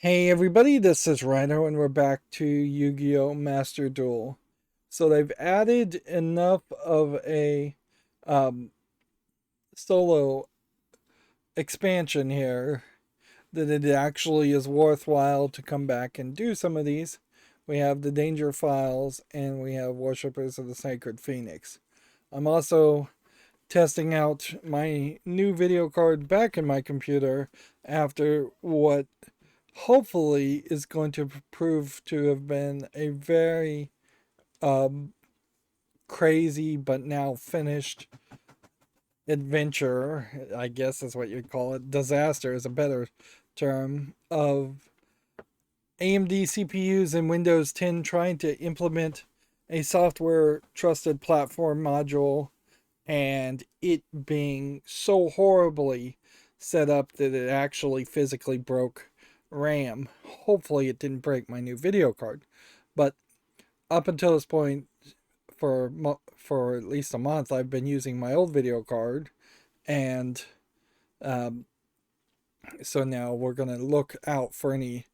Hey everybody, this is Rydo and we're back to Yu-Gi-Oh! Master Duel. So they've added enough of a um, solo expansion here that it actually is worthwhile to come back and do some of these. We have the Danger Files and we have Worshippers of the Sacred Phoenix. I'm also testing out my new video card back in my computer after what hopefully is going to prove to have been a very um, crazy but now finished adventure, I guess is what you'd call it. Disaster is a better term of AMD CPUs and Windows 10 trying to implement a software trusted platform module and it being so horribly set up that it actually physically broke RAM. Hopefully, it didn't break my new video card. But up until this point, for at least a month, I've been using my old video card, and um, so now we're gonna look out for any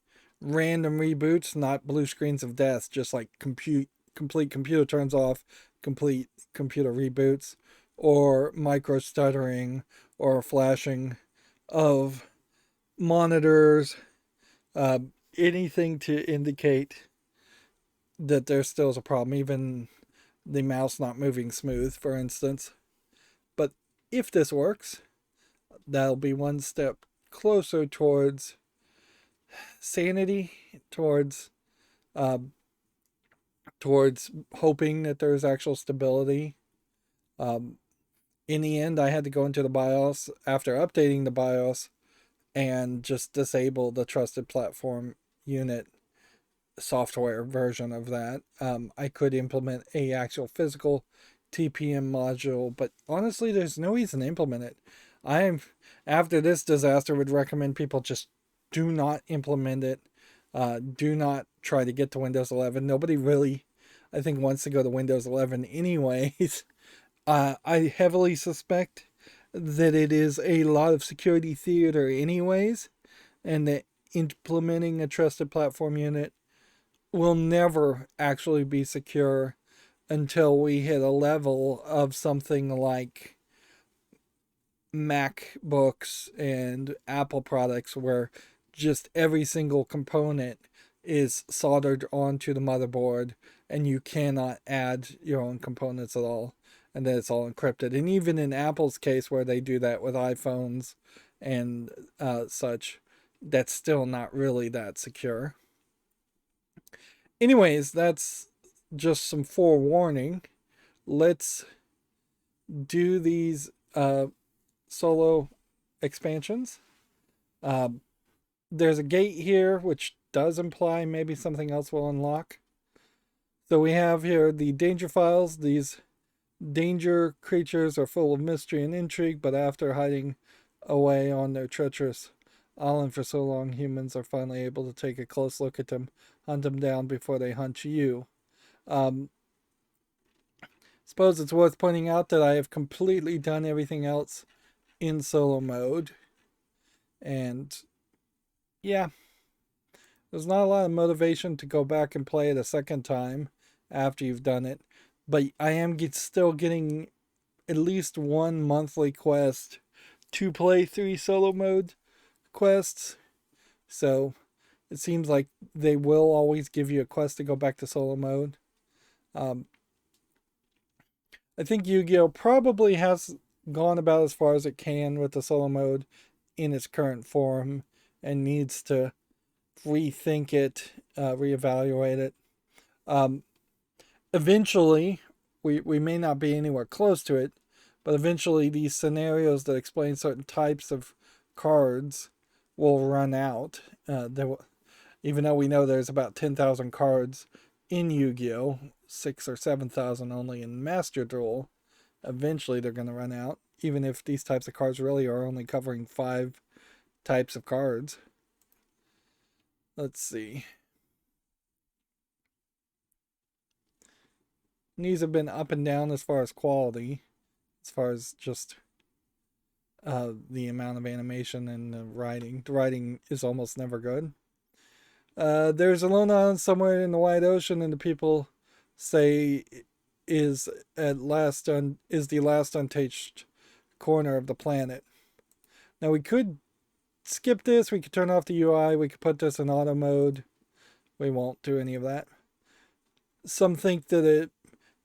random reboots, not blue screens of death, just like complete computer turns off, complete computer reboots, or micro stuttering or flashing of monitors, uh, anything to indicate that there still is a problem, even the mouse not moving smooth, for instance. But if this works, that'll be one step closer towards sanity, uh, towards hoping that there's actual stability. Um, in the end, I had to go into the BIOS after updating the BIOS and just disable the trusted platform unit software version of that. I could implement a actual physical TPM module, but honestly, there's no reason to implement it. I'm After this disaster would recommend people just do not implement it. Do not try to get to Windows 11. Nobody really, I think, wants to go to Windows 11 anyways. I heavily suspect that it is a lot of security theater anyways, and that implementing a trusted platform unit will never actually be secure until we hit a level of something like MacBooks and Apple products where just every single component is soldered onto the motherboard and you cannot add your own components at all, and then it's all encrypted. And even in Apple's case, where they do that with iPhones and such, that's still not really that secure. Anyways, that's just some forewarning. Let's do these solo expansions. Uh, there's a gate here, which does imply maybe something else will unlock. So we have here the danger files. These danger creatures are full of mystery and intrigue, but after hiding away on their treacherous island for so long, humans are finally able to take a close look at them, hunt them down before they hunt you. Um, Suppose it's worth pointing out that I have completely done everything else in solo mode. And yeah, there's not a lot of motivation to go back and play it a second time after you've done it. But I am still getting at least one monthly quest to play 3 solo mode quests. So it seems like they will always give you a quest to go back to solo mode. Um, I think Yu-Gi-Oh probably has gone about as far as it can with the solo mode in its current form and needs to rethink it, reevaluate it. Um, Eventually, we may not be anywhere close to it, but eventually these scenarios that explain certain types of cards will run out. Even though we know there's about 10,000 cards in Yu-Gi-Oh, 6 or 7,000 only in Master Duel, eventually they're going to run out, even if these types of cards really are only covering 5 types of cards. Let's see. These have been up and down as far as quality, as far as just the amount of animation and the writing. The writing is almost never good. There's a lone island somewhere in the wide ocean, and the people say is is the last untouched corner of the planet. Now we could skip this. We could turn off the UI. We could put this in auto mode. We won't do any of that. Some think that it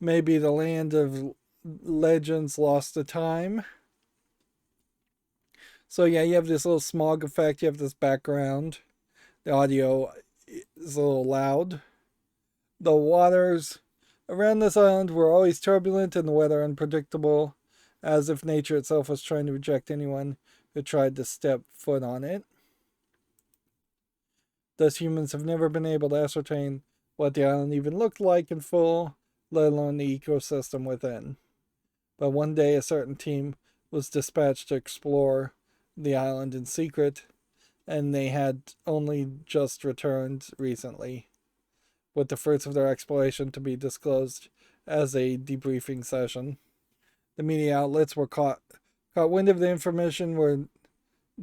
may be the land of legends lost to time. So yeah, you have this little smog effect. You have this background. The audio is a little loud. The waters around this island were always turbulent and the weather unpredictable, as if nature itself was trying to reject anyone who tried to step foot on it. Thus, humans have never been able to ascertain what the island even looked like in full, let alone the ecosystem within. But one day, a certain team was dispatched to explore the island in secret, and they had only just returned recently, with the fruits of their exploration to be disclosed as a debriefing session. The media outlets were caught wind of the information, were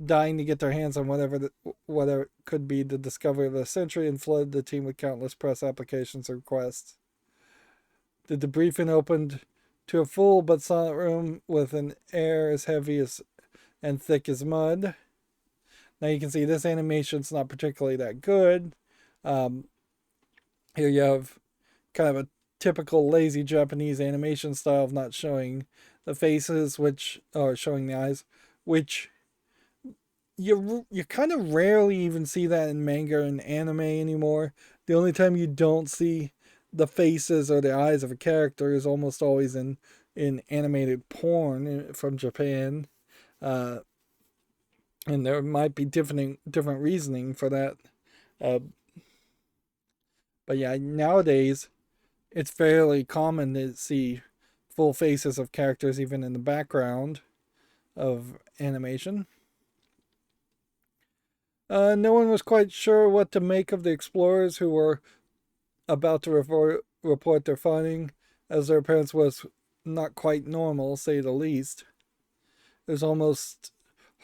dying to get their hands on whatever could be the discovery of the century, and flooded the team with countless press applications and requests. The debriefing opened to a full but silent room with an air as heavy as and thick as mud. Now you can see this animation's not particularly that good. Here you have kind of a typical lazy Japanese animation style of not showing the faces, or showing the eyes, which you kind of rarely even see that in manga and anime anymore. The only time you don't see the faces or the eyes of a character is almost always in animated porn from Japan. And there might be different reasoning for that. Uh, but yeah, nowadays it's fairly common to see full faces of characters even in the background of animation. No one was quite sure what to make of the explorers who were about to report their finding, as their appearance was not quite normal, say the least. It was almost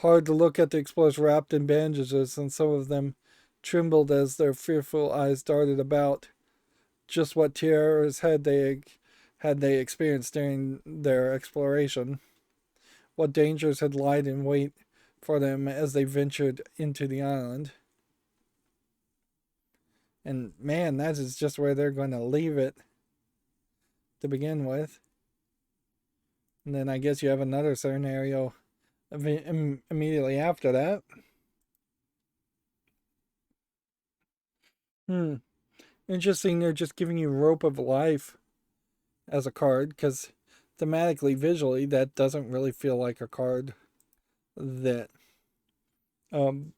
hard to look at the explorers wrapped in bandages, and some of them trembled as their fearful eyes darted about. Just what terrors had they experienced during their exploration? What dangers had lied in wait for them as they ventured into the island? And man, that is just where they're going to leave it to begin with. And then I guess you have another scenario immediately after that. Interesting, they're just giving you Rope of Life as a card, because thematically, visually, that doesn't really feel like a card that um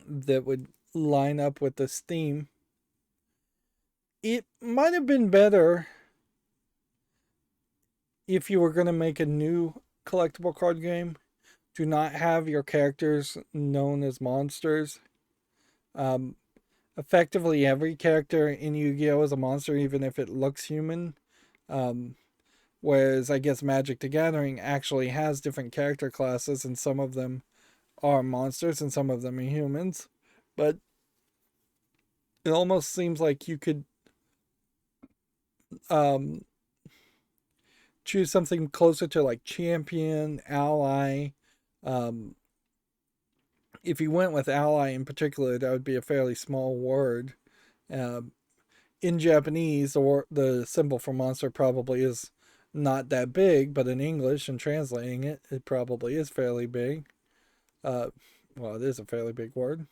that would line up with this theme. It might have been better if you were going to make a new collectible card game. Do not have your characters known as monsters. Effectively, every character in Yu-Gi-Oh! Is a monster, even if it looks human. Whereas I guess Magic the Gathering actually has different character classes, and some of them are monsters and some of them are humans. But it almost seems like you could choose something closer to like champion, ally. If you went with ally in particular, that would be a fairly small word. In Japanese, the symbol for monster probably is not that big, but in English and translating it, it probably is fairly big. Well, it is a fairly big word.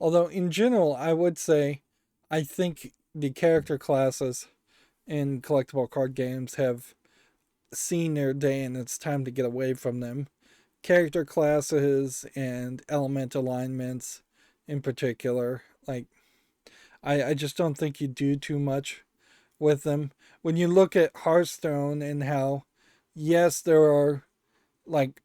Although, in general, I would say I think the character classes in collectible card games have seen their day and it's time to get away from them. Character classes and element alignments, in particular, like, I just don't think you do too much with them. When you look at Hearthstone and how, yes, there are like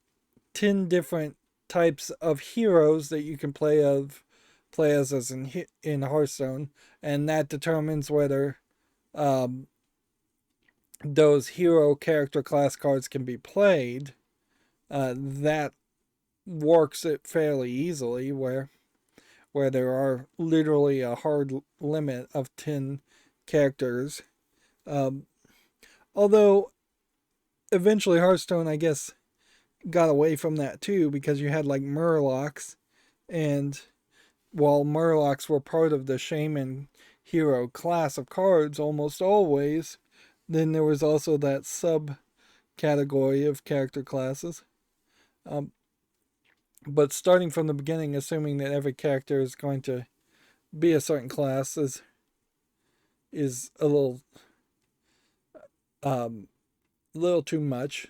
10 different types of heroes that you can play as in Hearthstone, and that determines whether those hero character class cards can be played, that works it fairly easily, where there are literally a hard limit of 10 characters. Um, Although eventually Hearthstone, I guess, got away from that too, because you had like Murlocs, and while Murlocs were part of the Shaman hero class of cards almost always, then there was also that subcategory of character classes. Um, but starting from the beginning, assuming that every character is going to be a certain class is a um, little too much.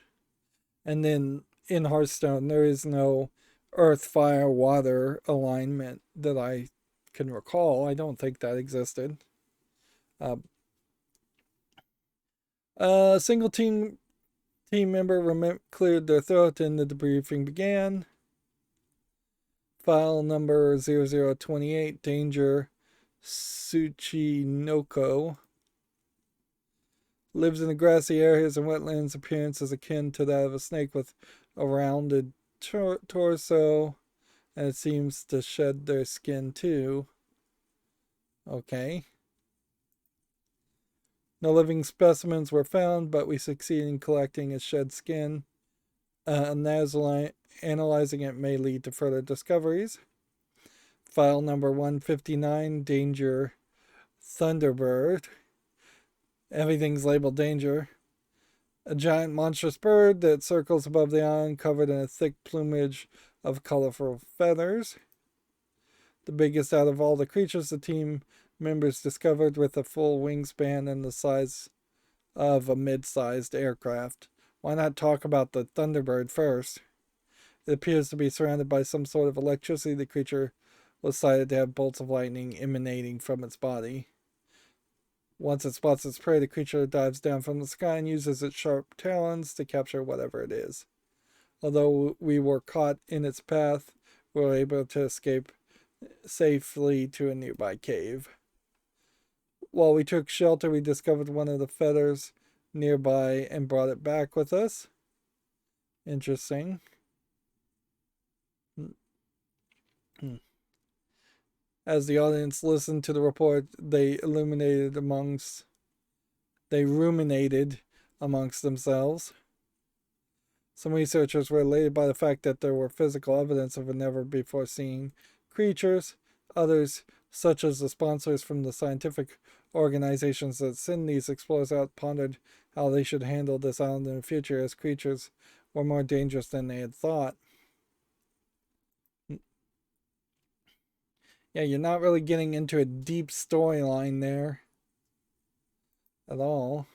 And then in Hearthstone, there is no earth, fire, water alignment that I can recall. I don't think that existed. Uh, a single team member cleared their throat and the debriefing began. File number 0028, Danger Tsuchinoko. Lives in the grassy areas and wetlands. Appearance is akin to that of a snake with a rounded torso, and it seems to shed their skin too. Okay. No living specimens were found, but we succeeded in collecting its shed skin. Analyzing it may lead to further discoveries. File number 159, Danger Thunderbird. Everything's labeled Danger. A giant monstrous bird that circles above the island, covered in a thick plumage of colorful feathers. The biggest out of all the creatures the team members discovered, with a full wingspan and the size of a mid-sized aircraft. Why not talk about the Thunderbird first? It appears to be surrounded by some sort of electricity. The creature was cited to have bolts of lightning emanating from its body. Once it spots its prey, the creature dives down from the sky and uses its sharp talons to capture whatever it is. Although we were caught in its path, we were able to escape safely to a nearby cave. While we took shelter, we discovered one of the feathers nearby and brought it back with us. Interesting. As the audience listened to the report, they ruminated amongst themselves. Some researchers were elated by the fact that there were physical evidence of a never before seen creatures. Others, such as the sponsors from the scientific organizations that send these explorers out, pondered how they should handle this island in the future, as creatures were more dangerous than they had thought. Yeah, you're not really getting into a deep storyline there at all.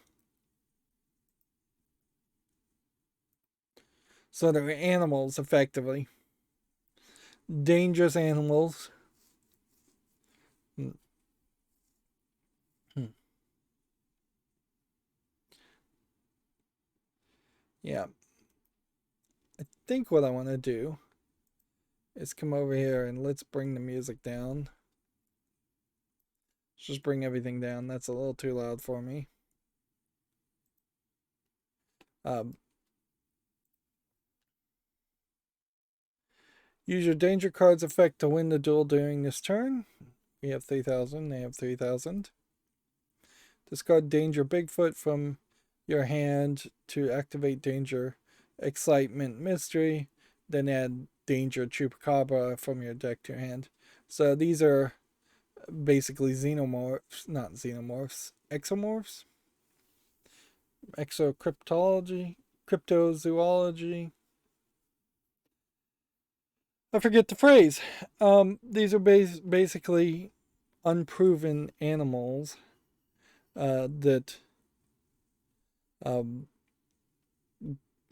So they're animals, effectively. Dangerous animals. Yeah. I think what I want to do is come over here and let's bring the music down. Let's just bring everything down. That's a little too loud for me. Use your danger card's effect to win the duel during this turn. We have 3,000. They have 3,000. Discard Danger Bigfoot from your hand to activate Danger Excitement Mystery. Then add Danger Chupacabra from your deck to your hand. So these are basically xenomorphs, not xenomorphs, exomorphs? Exocryptology, cryptozoology. I forget the phrase. These are basically unproven animals that um,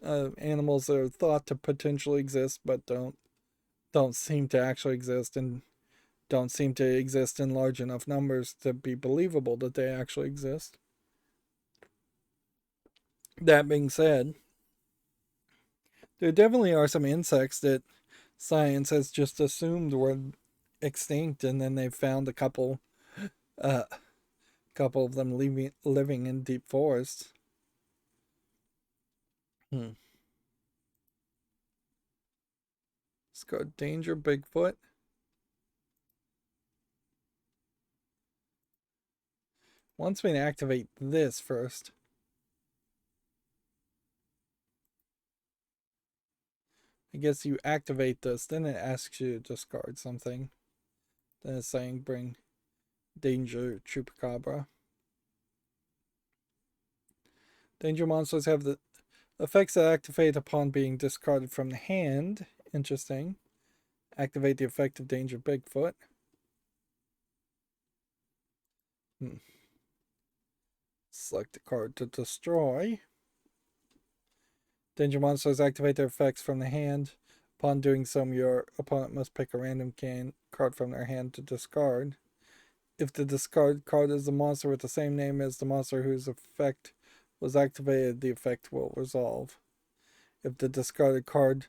animals that are thought to potentially exist but don't seem to actually exist, and don't seem to exist in large enough numbers to be believable that they actually exist. That being said, there definitely are some insects that science has just assumed were extinct, and then they've found a couple of them living in deep forests. Hmm. Let's go Danger Bigfoot. Wants me to activate this first. I guess you activate this, then it asks you to discard something. Then it's saying bring Danger Chupacabra. Danger monsters have the effects that activate upon being discarded from the hand. Interesting. Activate the effect of Danger Bigfoot. Select a card to destroy. Danger monsters activate their effects from the hand. Upon doing so, your opponent must pick a random card from their hand to discard. If the discard card is the monster with the same name as the monster whose effect was activated, the effect will resolve. If the discarded card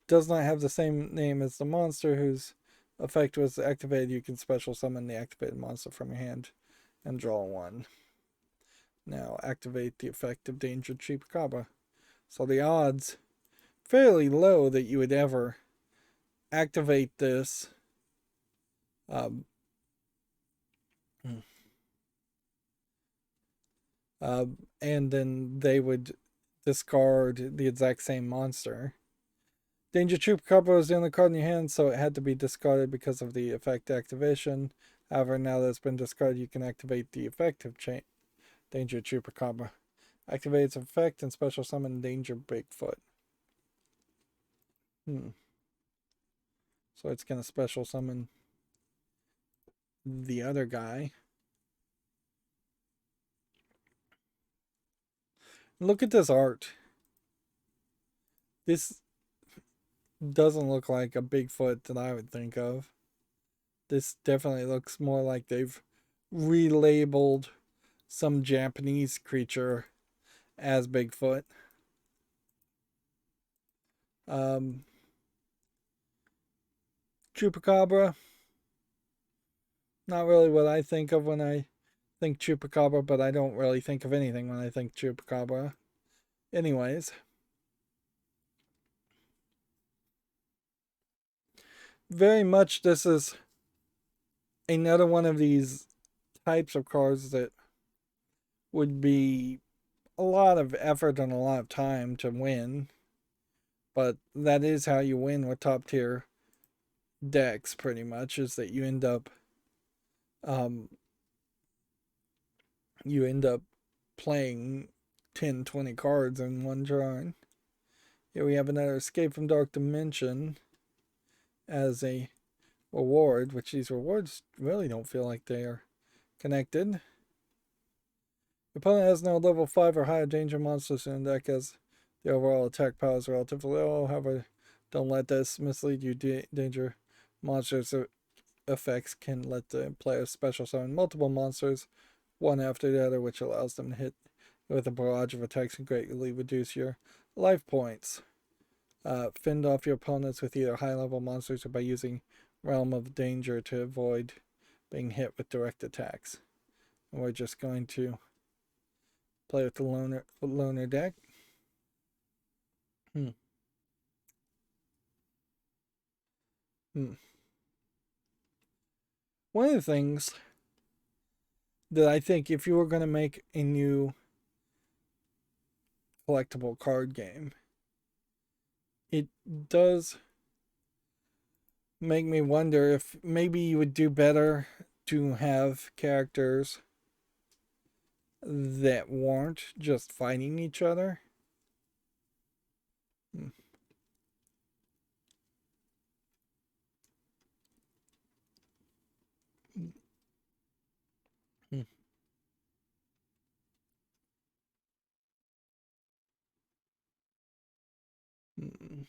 does not have the same name as the monster whose effect was activated, you can special summon the activated monster from your hand and draw one. Now activate the effect of Danger Chupacabra. So the odds fairly low that you would ever activate this. Um, and then they would discard the exact same monster. Danger Chupacabra was the only card in your hand, so it had to be discarded because of the effect activation. However, now that it's been discarded, you can activate the effect of Danger Chupacabra. Activate its effect and special summon Danger Bigfoot. So it's going to special summon the other guy. Look at this art. This doesn't look like a Bigfoot that I would think of. This definitely looks more like they've relabeled some Japanese creature as Bigfoot. Chupacabra, not really what I think of when I think Chupacabra, but I don't really think of anything when I think Chupacabra. Anyways, very much this is another one of these types of cards that would be a lot of effort and a lot of time to win, but that is how you win with top tier decks, pretty much, is that um you end up playing 10-20 cards in one turn. Here we have another Escape from Dark Dimension as a reward, which these rewards really don't feel like they are connected. Your opponent has no level 5 or higher danger monsters in the deck as the overall attack power is relatively low. However, don't let this mislead you. Danger monsters effects can let the player special summon multiple monsters, one after the other, which allows them to hit with a barrage of attacks and greatly reduce your life points. Fend off your opponents with either high-level monsters or by using Realm of Danger to avoid being hit with direct attacks. And we're just going to play with the loner deck. Hmm. One of the things that I think if you were going to make a new collectible card game, it does make me wonder if maybe you would do better to have characters that weren't just fighting each other. Hmm. Hmm. Hmm.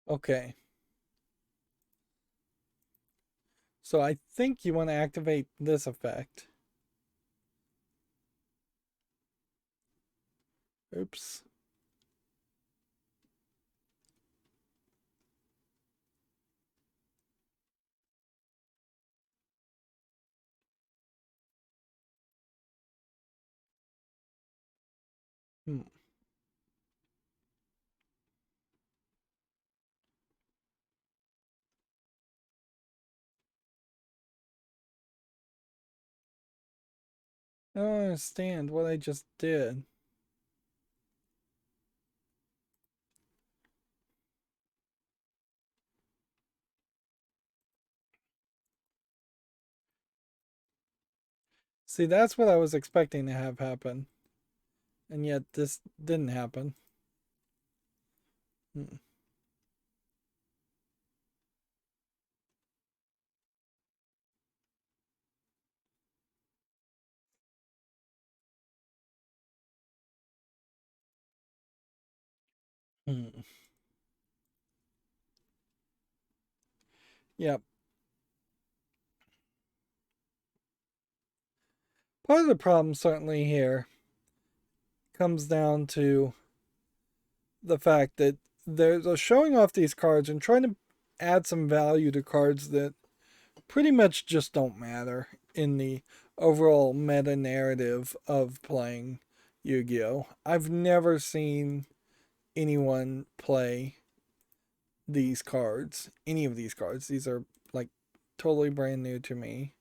Okay. So I think you want to activate this effect. Oops. Hmm. I don't understand what I just did. See, that's what I was expecting to have happen. And yet this didn't happen. Hmm. Hmm. Yep. Part of the problem, certainly, here comes down to the fact that they're showing off these cards and trying to add some value to cards that pretty much just don't matter in the overall meta narrative of playing Yu-Gi-Oh! I've never seen anyone play these cards, any of these cards. These are like totally brand new to me.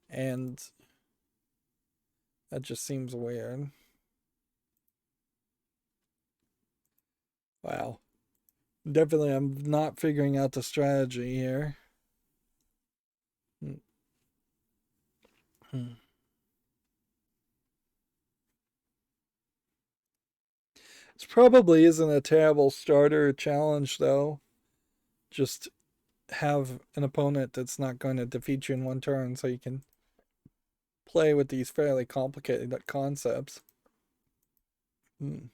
And that just seems weird. Wow. Definitely, I'm not figuring out the strategy here. This probably isn't a terrible starter challenge, though. Just have an opponent that's not going to defeat you in one turn so you can play with these fairly complicated concepts. Hmm.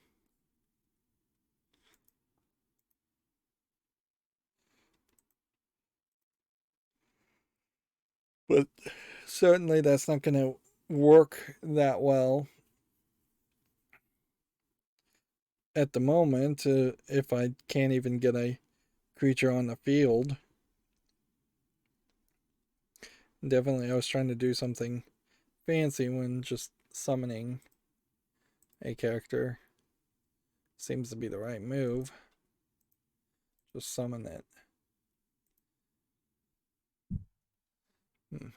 But certainly that's not going to work that well at the moment if I can't even get a creature on the field. Definitely, I was trying to do something fancy when just summoning a character seems to be the right move. Just summon it. Hmm.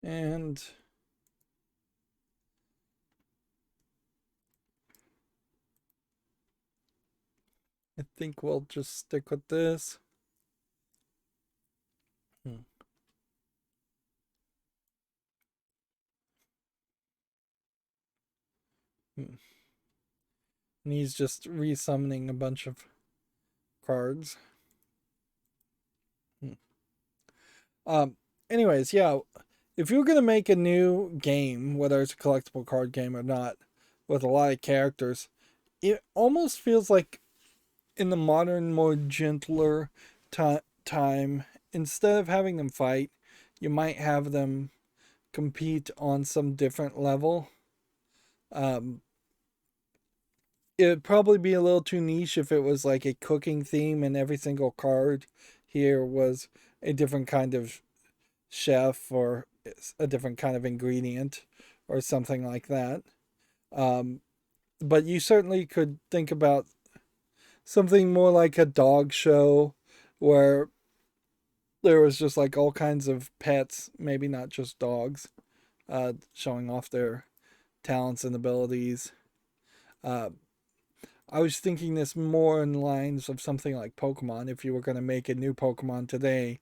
And I think we'll just stick with this. Hmm. Hmm. And he's just resummoning a bunch of cards. Hmm. Um. Anyways, yeah. If you're gonna make a new game, whether it's a collectible card game or not, with a lot of characters, it almost feels like in the modern, more gentler time, instead of having them fight, you might have them compete on some different level. Um, It'd probably be a little too niche if it was like a cooking theme and every single card here was a different kind of chef or a different kind of ingredient or something like that. Um, but you certainly could think about something more like a dog show where there was just like all kinds of pets, maybe not just dogs, showing off their talents and abilities. Uh, I was thinking this more in lines of something like Pokemon. If you were going to make a new Pokemon today,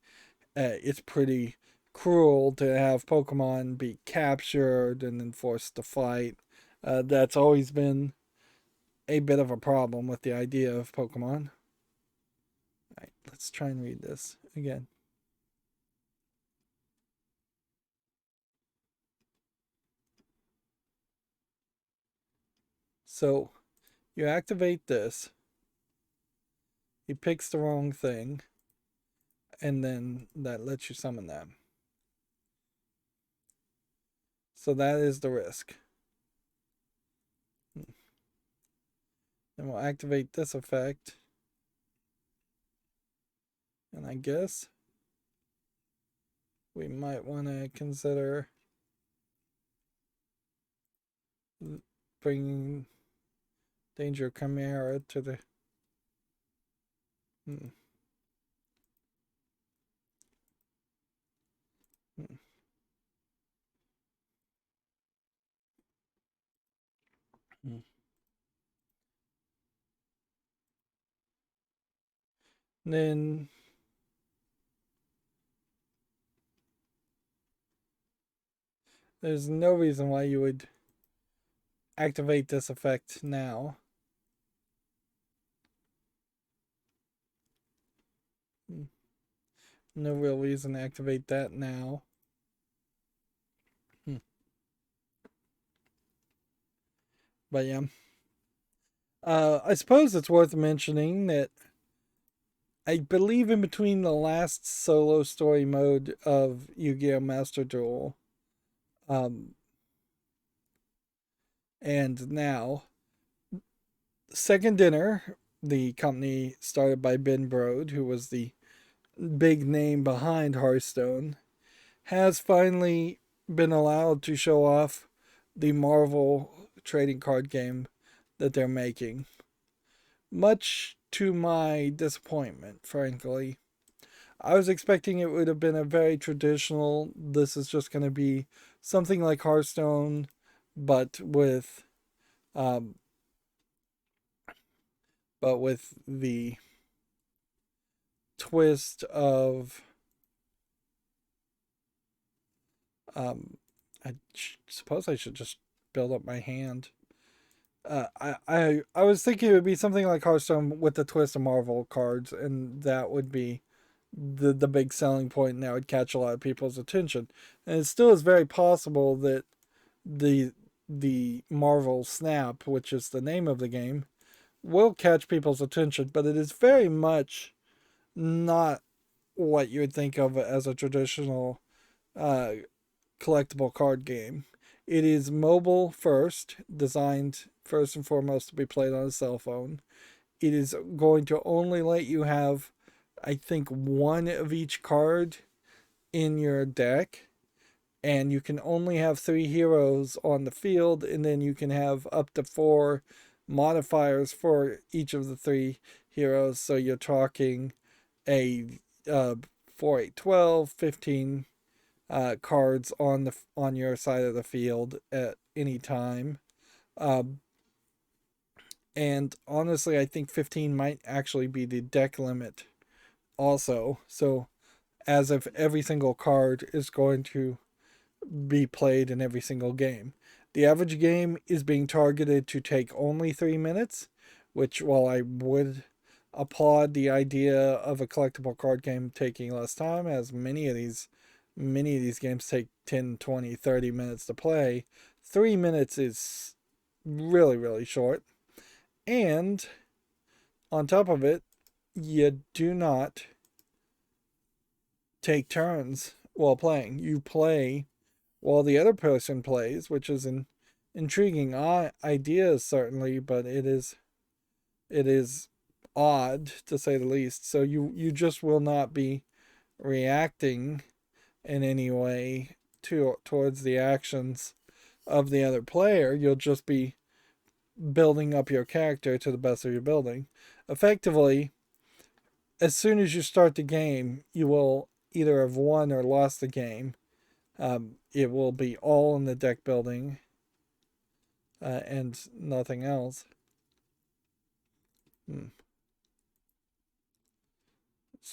it's pretty cruel to have Pokemon be captured and then forced to fight. That's always been a bit of a problem with the idea of Pokemon. All right, let's try and read this again. So you activate this. He picks the wrong thing. and then that lets you summon them. So that is the risk. And we'll activate this effect. And I guess we might want to consider bringing Danger Chimera to the... Hmm. Hmm. Hmm. Then there's no reason why you would activate this effect now. Hmm. No real reason to activate that now. Hmm. But yeah. I suppose it's worth mentioning that I believe in between the last solo story mode of Yu-Gi-Oh! Master Duel, um, and now, Second Dinner, the company started by Ben Brode, who was the big name behind Hearthstone, has finally been allowed to show off the Marvel trading card game that they're making. Much to my disappointment, frankly. I was expecting it would have been a very traditional, this is just going to be something like Hearthstone, but um, with the twist of I suppose I should just build up my hand. I was thinking it would be something like Hearthstone with the twist of Marvel cards, and that would be the big selling point, and that would catch a lot of people's attention. And it still is very possible that the the Marvel Snap, which is the name of the game, will catch people's attention, but it is very much not what you would think of as a traditional uh, collectible card game. It is mobile first, designed first and foremost to be played on a cell phone. It is going to only let you have, I think, one of each card in your deck, and you can only have 3 heroes on the field, and then you can have up to 4 modifiers for each of the 3 heroes. So you're talking a 4, 8, 12, 15 cards on your side of the field at any time. Um, and honestly, I think 15 might actually be the deck limit also. So as if every single card is going to be played in every single game. The average game is being targeted to take only 3 minutes, which, while I would applaud the idea of a collectible card game taking less time, as many of these games take 10, 20, 30 minutes to play, 3 minutes is really, really short. And on top of it, you do not take turns while playing. You play while the other person plays, which is an intriguing idea certainly, but it is odd to say the least. So you just will not be reacting in any way towards the actions of the other player. You'll just be building up your character to the best of your building. Effectively, as soon as you start the game, you will either have won or lost the game. It will be all in the deck building and nothing else. Let's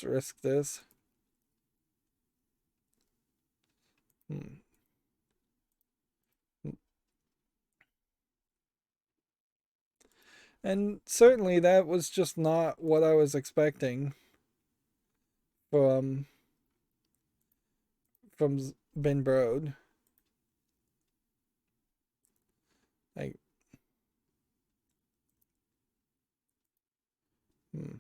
risk this. Hmm. And certainly that was just not what I was expecting from Ben Brode. Like, hmm.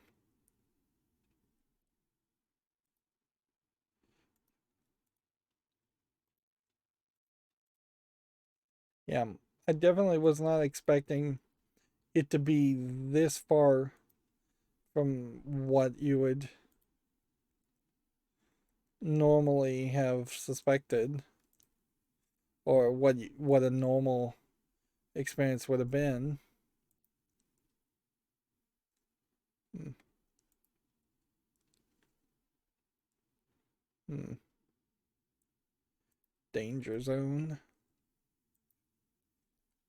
Yeah, I definitely was not expecting it to be this far from what you would normally have suspected, or what a normal experience would have been. Hmm. Hmm. Danger zone.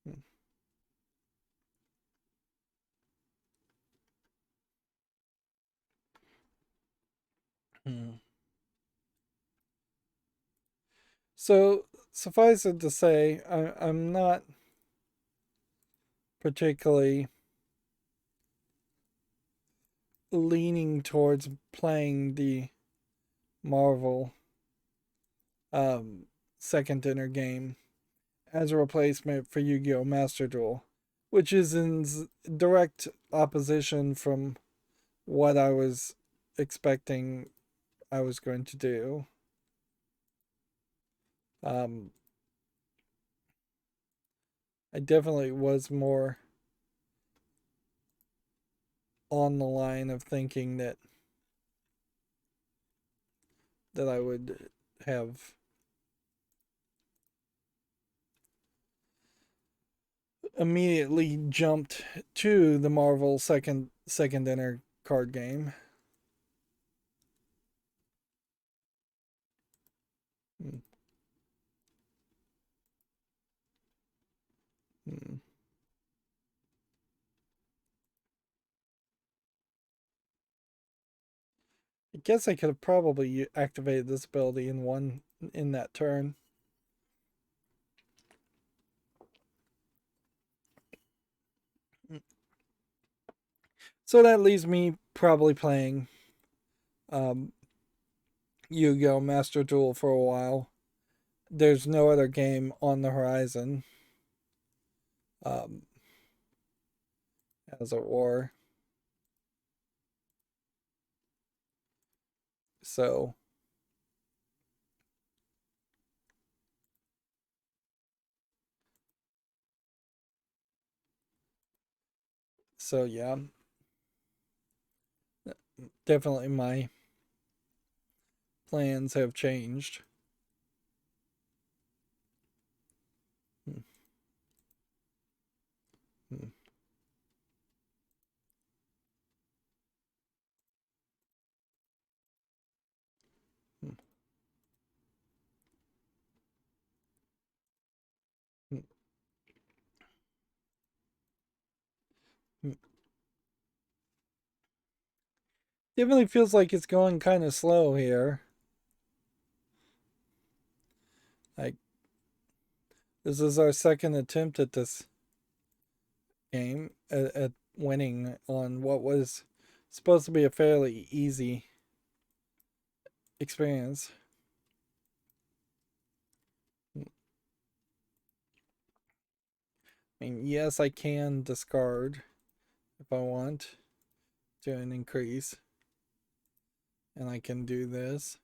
Hmm. Hmm. So suffice it to say, I'm not particularly leaning towards playing the Marvel um, second dinner game as a replacement for Yu-Gi-Oh! Master Duel, which is in direct opposition from what I was expecting I was going to do. Um, I definitely was more on the line of thinking that I would have immediately jumped to the Marvel second dinner card game. Hmm. Hmm. I guess I could have probably activated this ability in that turn. So that leaves me probably playing um, Yu-Gi-Oh! Master Duel for a while. There's no other game on the horizon, um, as it were. So, so yeah, definitely my plans have changed. Hmm. Hmm. Hmm. Hmm. Hmm. Definitely feels like it's going kind of slow here. Like, this is our second attempt at this game, at winning on what was supposed to be a fairly easy experience. I mean, yes, I can discard if I want to an increase, and I can do this.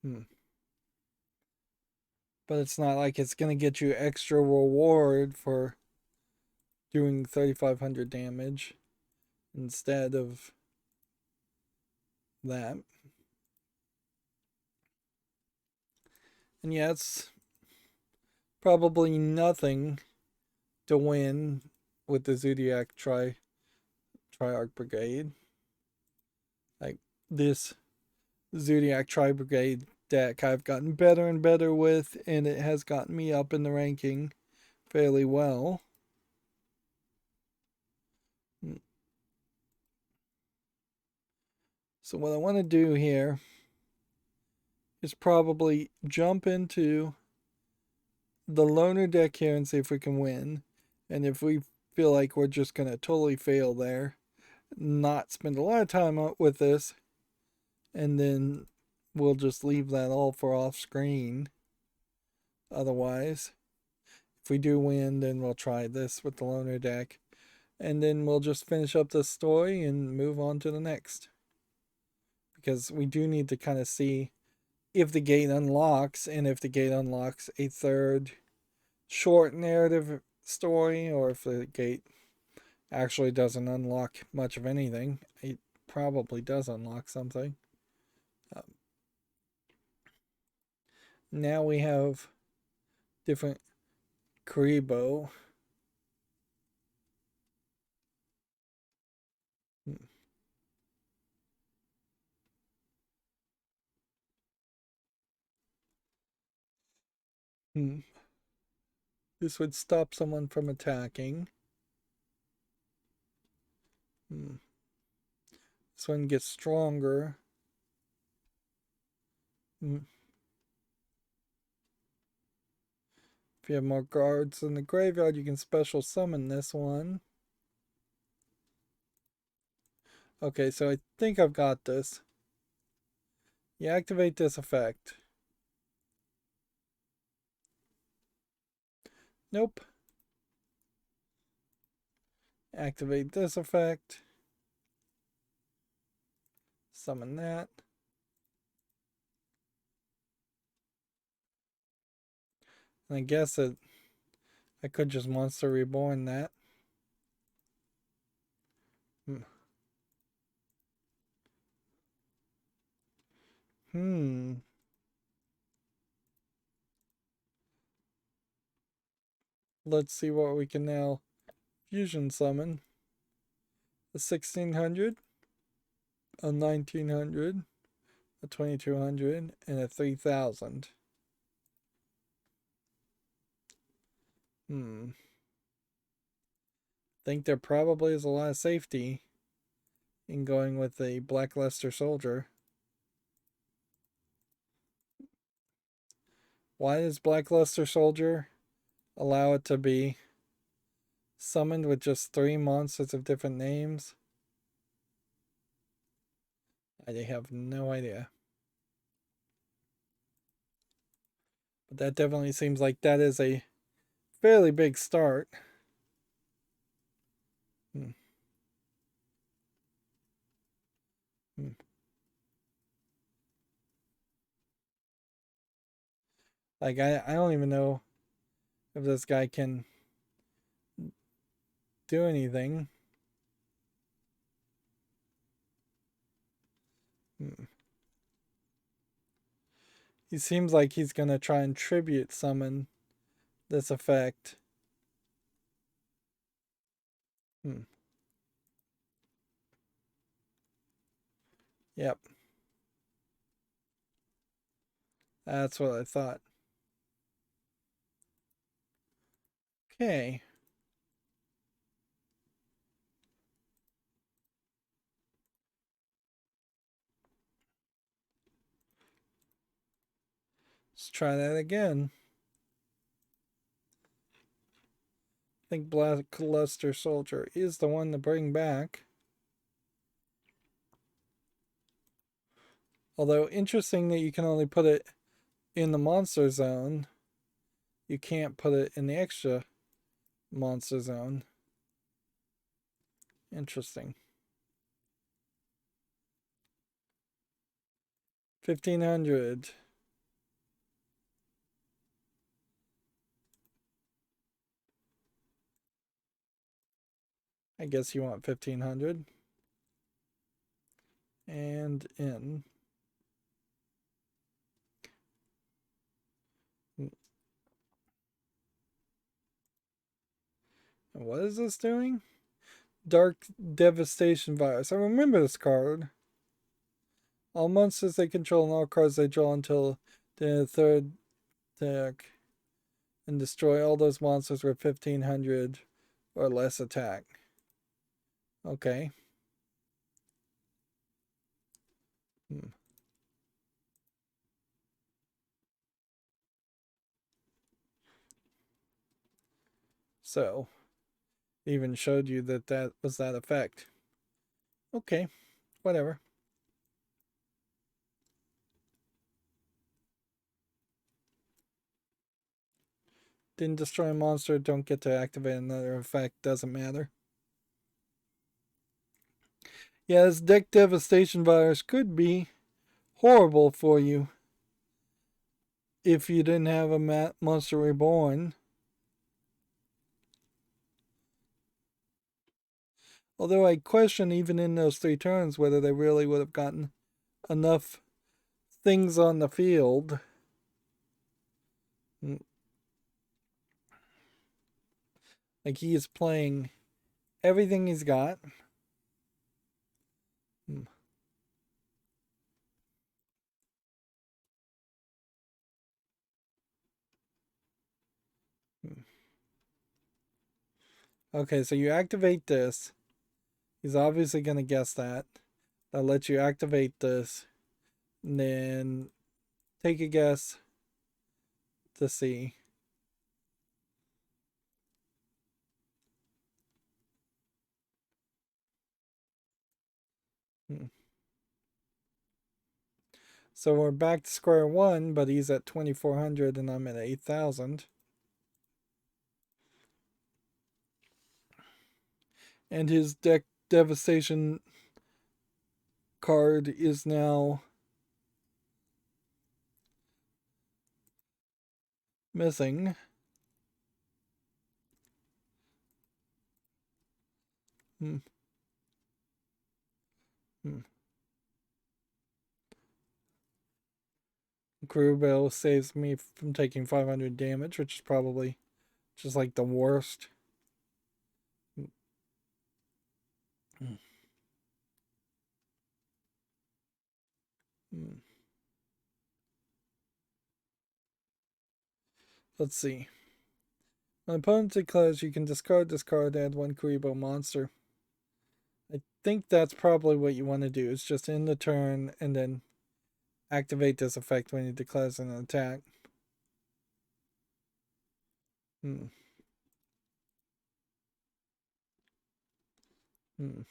Hmm. But it's not like it's going to get you extra reward for doing 3,500 damage instead of that. And yeah, it's probably nothing to win with the Zodiac Triarch Brigade. Like, this Zodiac Tri Brigade deck I've gotten better and better with, and it has gotten me up in the ranking fairly well. So what I want to do here is probably jump into the loner deck here and see if we can win. And if we feel like we're just going to totally fail there, not spend a lot of time with this, and then we'll just leave that all for off screen. Otherwise, if we do win, then we'll try this with the loner deck. And then we'll just finish up the story and move on to the next. Because we do need to kind of see if the gate unlocks, and if the gate unlocks a third short narrative story, or if the gate actually doesn't unlock much of anything. It probably does unlock something. Um, Now we have different Karibo. Hmm. Hmm. This would stop someone from attacking. Hmm. This one gets stronger. Hmm. If you have more guards in the graveyard, you can special summon this one. Okay, so I think I've got this. You activate this effect. Nope. Activate this effect. Summon that. And I guess that I could just Monster Reborn that. Hmm. Hmm. Let's see what we can now fusion summon. A 1600, a 1900, a 2200, and a 3000. Hmm. Think there probably is a lot of safety in going with a Blackluster Soldier. Why does Blackluster Soldier allow it to be summoned with just 3 monsters of different names? I have no idea. But that definitely seems like that is a fairly big start. Hmm. Hmm. Like, I don't even know if this guy can do anything. Hmm. He seems like he's going to try and tribute summon this effect. Hmm. Yep. That's what I thought. Okay. Let's try that again. I think Black Luster Soldier is the one to bring back. Although interesting that you can only put it in the monster zone. You can't put it in the extra monster zone. Interesting. 1500. I guess you want 1500. And in. And what is this doing? Dark Devastation Virus. I remember this card. All monsters they control and all cards they draw until the third deck. And destroy all those monsters with 1500 or less attack. Okay. Hmm. So, even showed you that that was that effect. Okay, whatever. Didn't destroy a monster, don't get to activate another effect, doesn't matter. Yeah, this deck devastation virus could be horrible for you. if you didn't have a Monster Reborn. Although I question, even in those 3 turns, whether they really would have gotten enough things on the field. Like, he is playing everything he's got. Okay, so you activate this. He's obviously going to guess that. That lets you activate this. And then take a guess to see. So we're back to square one, but he's at 2,400 and I'm at 8,000. And his deck devastation card is now missing. Hmm. Hmm. Grubel saves me from taking 500 damage, which is probably just like the worst. Hmm. Let's see. When opponent declares you can discard this card, add 1 Kuribo monster. I think that's probably what you want to do. It's just in the turn and then activate this effect when he declares an attack. Hmm. Hmm.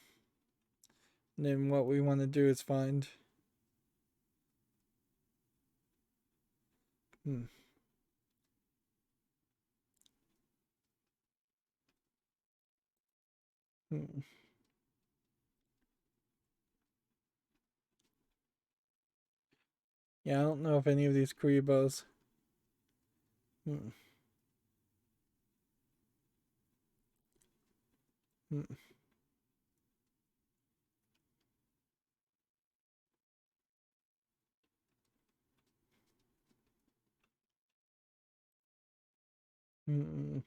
And then what we want to do is find. Hmm. Hmm. Yeah, I don't know if any of these Kuribos. Hmm. Hmm. Hmm.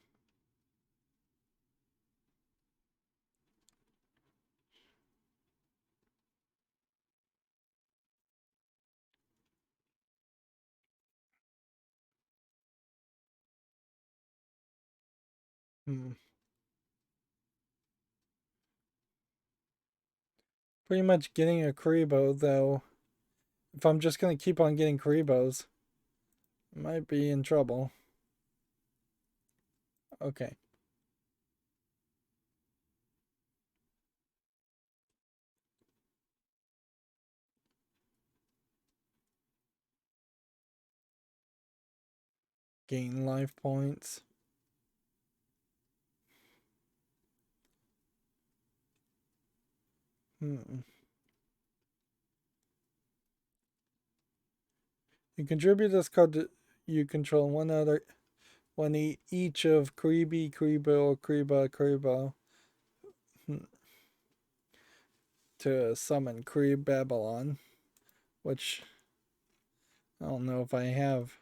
Hmm. Pretty much getting a Kuribo, though. If I'm just going to keep on getting Kuribos, I might be in trouble. Okay. Gain life points. Hmm. You contribute this card to you control one each of Kuribi, Kuribo, Kuriba, Kuribo to summon Kurib Babylon, which I don't know if I have.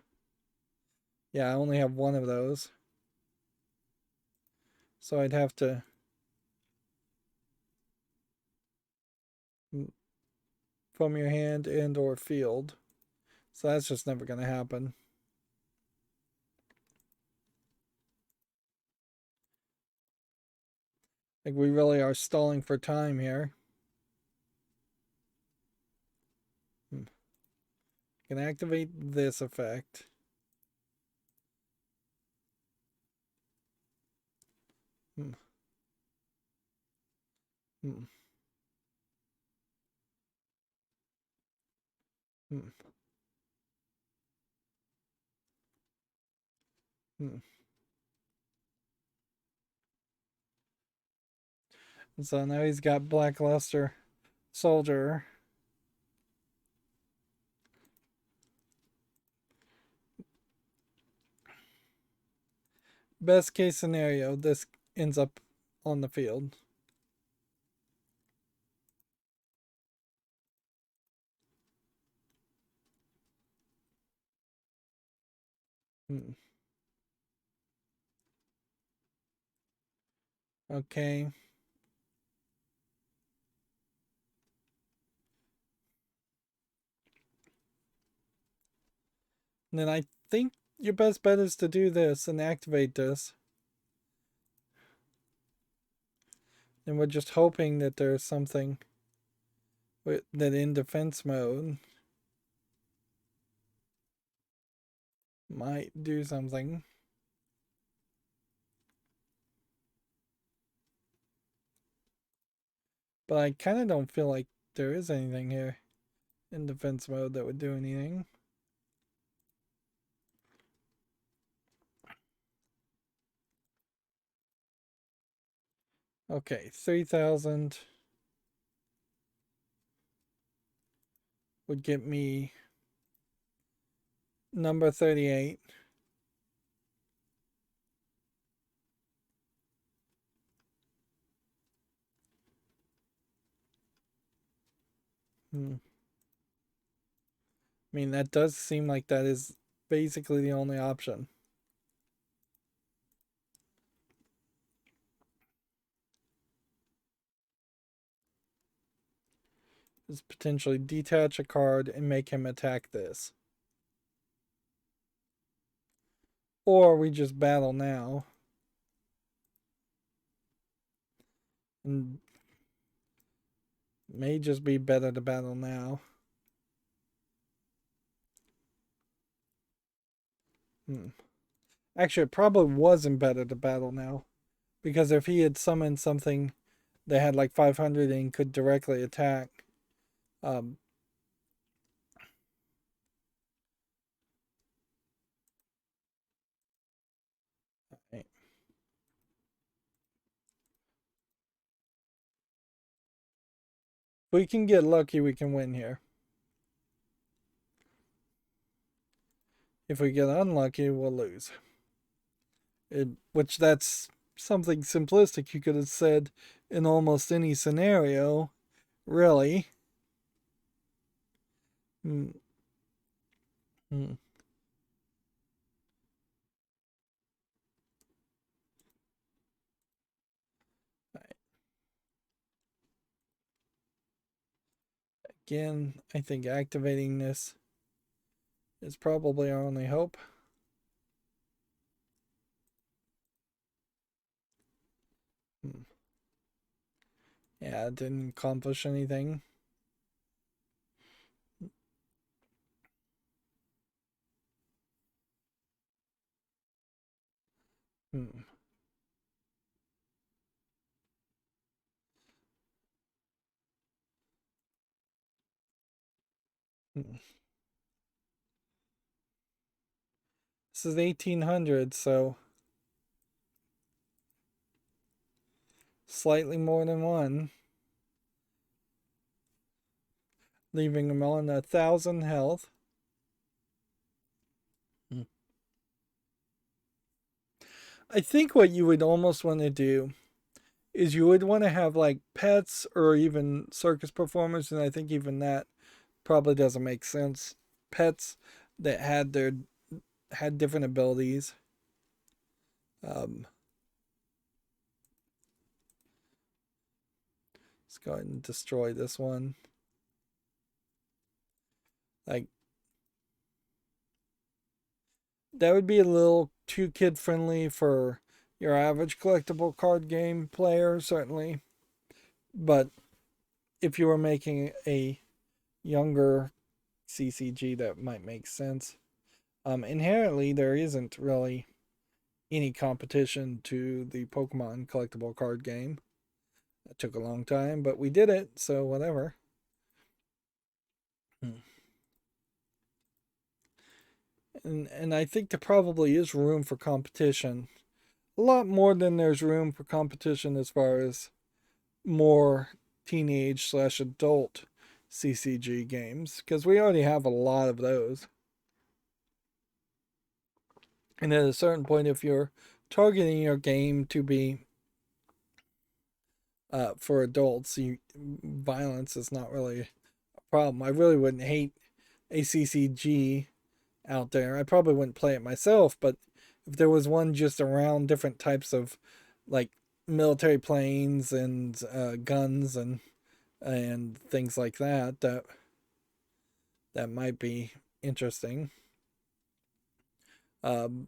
Yeah, I only have one of those. So I'd have to from your hand and or field. So that's just never going to happen. Like, we really are stalling for time here. Can activate this effect. Hmm. Hmm. Hmm. Hmm. So now he's got Blackluster Soldier. Best case scenario, this ends up on the field. Hmm. Okay. And then I think your best bet is to do this and activate this. And we're just hoping that there's something that in defense mode might do something. But I kind of don't feel like there is anything here in defense mode that would do anything. Okay, 3,000 would get me number 38. Hmm. I mean, that does seem like that is basically the only option. Is potentially detach a card and make him attack this. Or we just battle now. And may just be better to battle now. Hmm. Actually, it probably wasn't better to battle now. Because if he had summoned something that had like 500 and could directly attack, um, if we can get lucky, we can win here. If we get unlucky, we'll lose. Which that's something simplistic you could have said in almost any scenario, really. Hmm. Hmm. Right. Again, I think activating this is probably our only hope. Hmm. Yeah, it didn't accomplish anything. Hmm. Hmm. This is 1800, so slightly more than one, leaving him on 1,000 health. Hmm. I think what you would almost want to do is you would want to have like pets or even circus performers, and I think even that probably doesn't make sense. Pets that had different abilities. Um, let's go ahead and destroy this one. Like that would be a little too kid friendly for your average collectible card game player, certainly. But if you were making a younger CCG, that might make sense. Inherently, there isn't really any competition to the Pokemon collectible card game. It took a long time, but we did it, so whatever. And I think there probably is room for competition. A lot more than there's room for competition as far as more teenage slash adult CCG games, because we already have a lot of those. And at a certain point, if you're targeting your game to be for adults, violence is not really a problem. I really wouldn't hate a CCG out there. I probably wouldn't play it myself, but if there was one just around different types of like military planes and guns and things like that, that might be interesting. Um,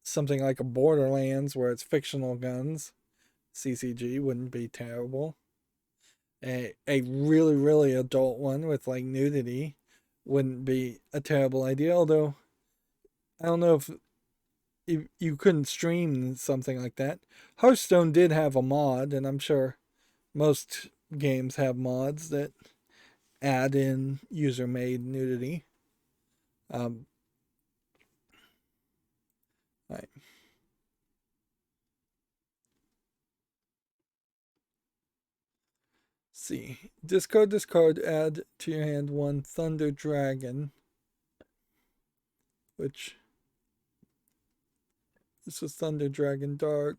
Something like a Borderlands where it's fictional guns, CCG wouldn't be terrible. A really really adult one with like nudity wouldn't be a terrible idea. Although I don't know if you couldn't stream something like that. Hearthstone did have a mod, and I'm sure most games have mods that add in user made nudity. Um, right. See. Discard, add to your hand one Thunder Dragon, which this is Thunder Dragon Dark.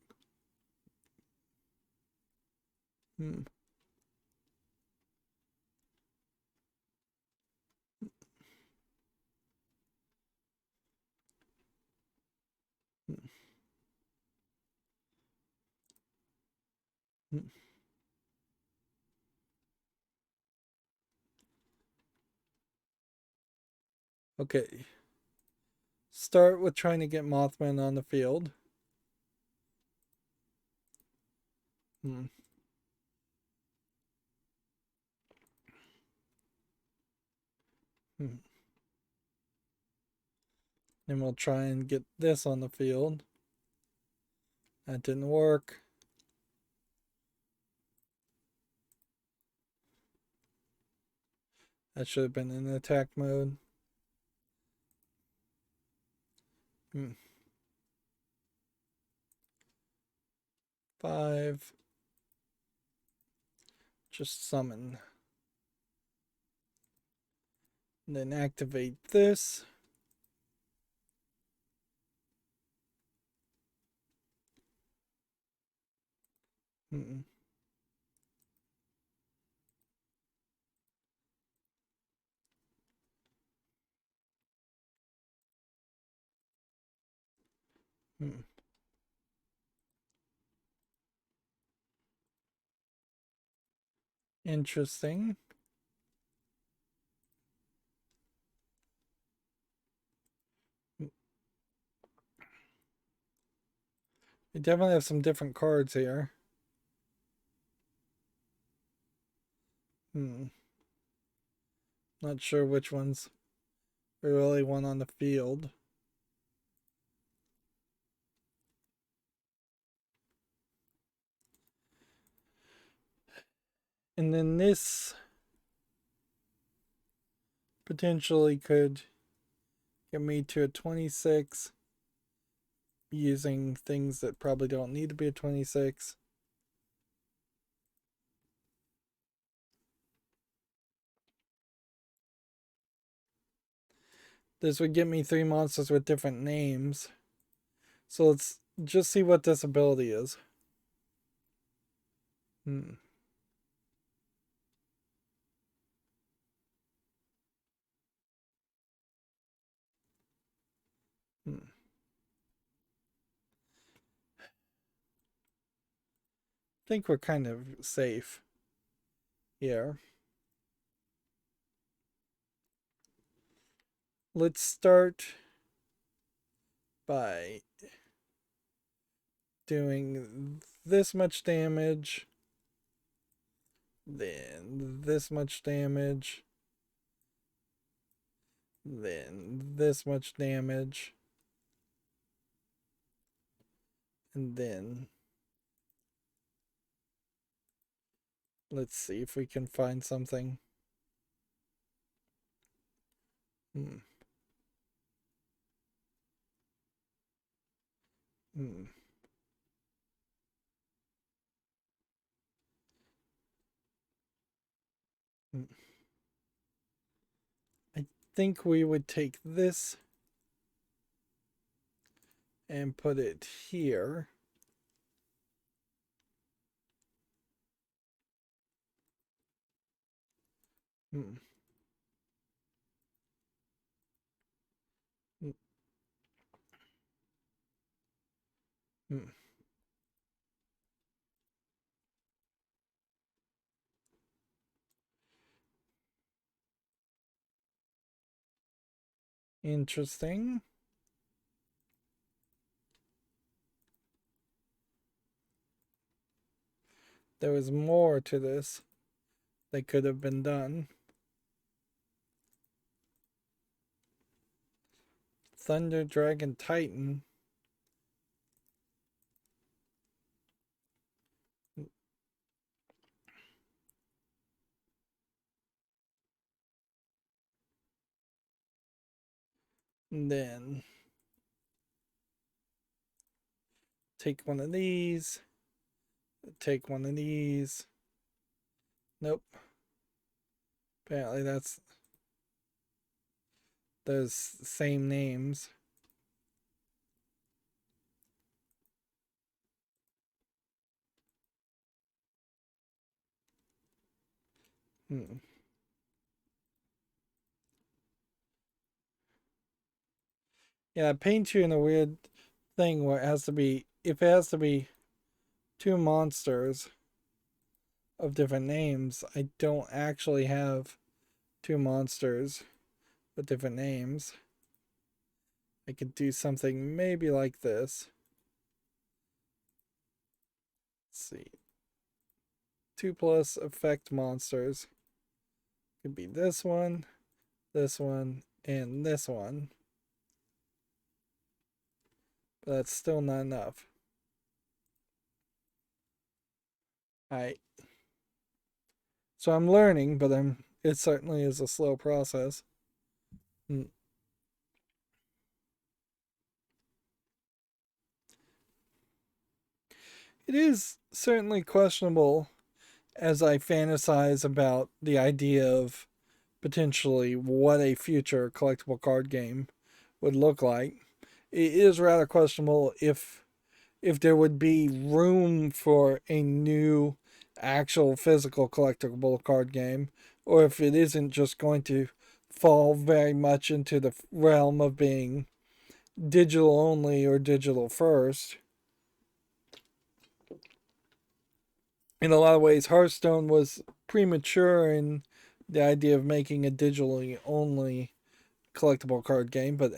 Hmm. Hmm. Okay. Start with trying to get Mothman on the field. Hmm. Hmm. Then we'll try and get this on the field. That didn't work. That should have been in attack mode. Hmm. 5. Just summon. And then activate this. Hmm. Hmm. Interesting. We definitely have some different cards here. Hmm. Not sure which ones we really want on the field. And then this potentially could get me to a 26 using things that probably don't need to be a 26. This would get me 3 monsters with different names. So let's just see what this ability is. Hmm. Hmm. I think we're kind of safe here. Let's start by doing this much damage, then this much damage, then this much damage, and then let's see if we can find something. Hmm. Hmm. Hmm. I think we would take this and put it here. Hmm. Hmm. Hmm. Interesting. There was more to this that could have been done. Thunder Dragon Titan. And then take one of these. Take one of these. Nope. Apparently that's those same names. Hmm. Yeah, it paints you in a weird thing where it has to be, if it has to be two monsters of different names, I don't actually have two monsters with different names. I could do something maybe like this. Let's see. 2+ effect monsters. Could be this one, and this one. But that's still not enough. Alright. So I'm learning, but it certainly is a slow process. Hmm. It is certainly questionable as I fantasize about the idea of potentially what a future collectible card game would look like. It is rather questionable if there would be room for a new actual physical collectible card game, or if it isn't just going to fall very much into the realm of being digital only or digital first. In a lot of ways, Hearthstone was premature in the idea of making a digitally only collectible card game, but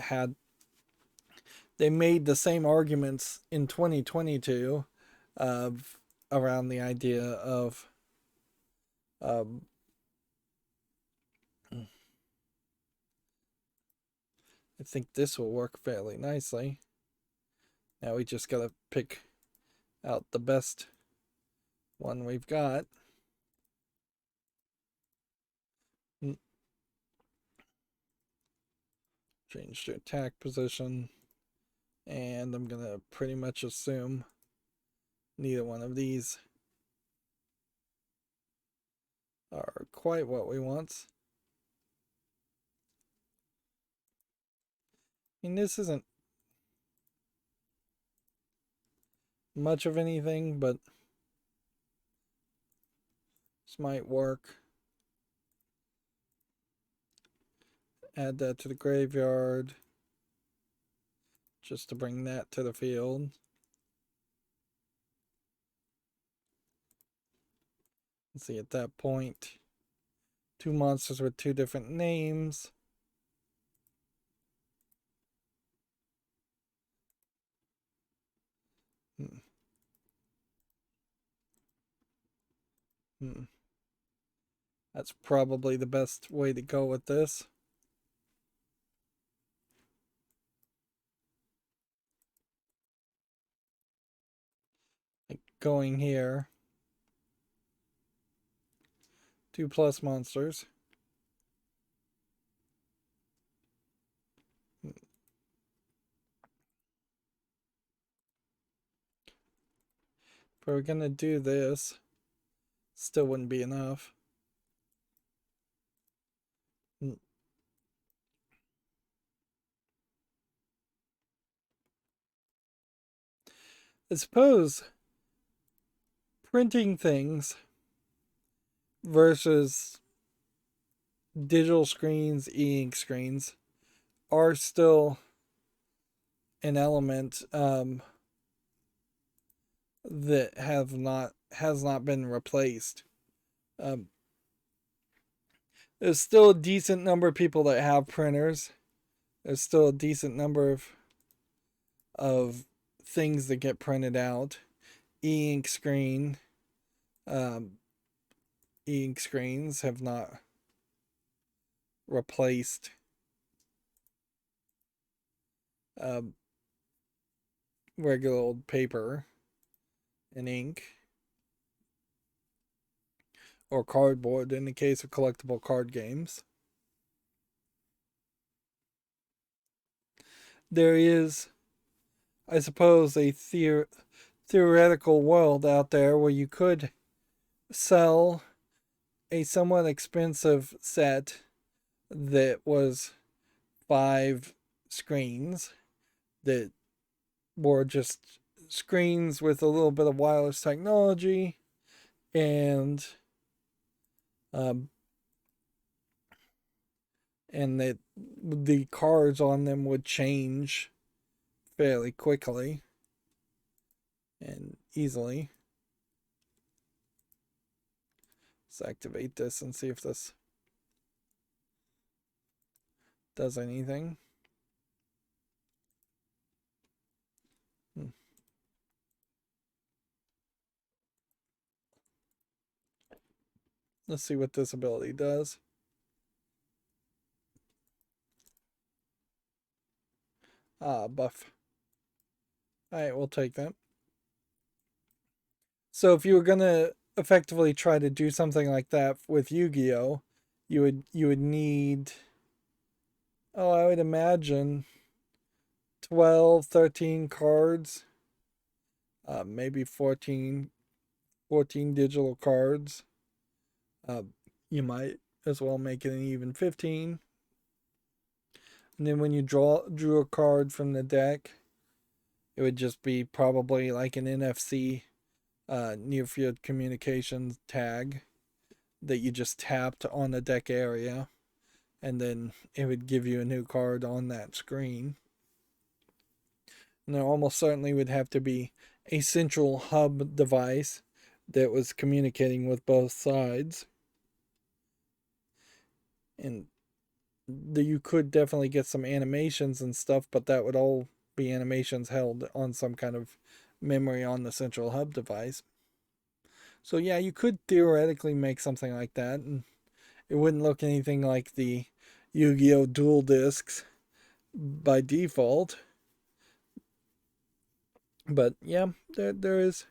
they made the same arguments in 2022 of around the idea of um, I think this will work fairly nicely. Now we just gotta pick out the best one we've got. Change to attack position, and I'm gonna pretty much assume neither one of these are quite what we want. I mean, this isn't much of anything, but this might work. Add that to the graveyard just to bring that to the field. Let's see, at that point, two monsters with two different names. Hmm. Hmm. That's probably the best way to go with this. Like going here. 2+ monsters. If we're gonna do this, still wouldn't be enough. I suppose printing things versus digital screens, e-ink screens are still an element that has not been replaced. Um, there's still a decent number of people that have printers. There's still a decent number of things that get printed out. E-ink screen, um, e-ink screens have not replaced um, regular old paper and ink or cardboard in the case of collectible card games. There is, I suppose, a theoretical world out there where you could sell a somewhat expensive set that was 5 screens that were just screens with a little bit of wireless technology and um, that the cards on them would change fairly quickly and easily. Let's activate this and see if this does anything. Let's see what this ability does. Buff. Alright, we'll take that. So if you were gonna effectively try to do something like that with Yu-Gi-Oh, you would need, oh, I would imagine 12, 13 cards, maybe 14 digital cards. You might as well make it an even 15. And then when you drew a card from the deck, it would just be probably like an NFC near field communications tag that you just tapped on the deck area, and then it would give you a new card on that screen. And there almost certainly would have to be a central hub device that was communicating with both sides. And you could definitely get some animations and stuff, but that would all be animations held on some kind of memory on the central hub device. So yeah, you could theoretically make something like that, and it wouldn't look anything like the Yu-Gi-Oh! Duel discs by default. But yeah, there's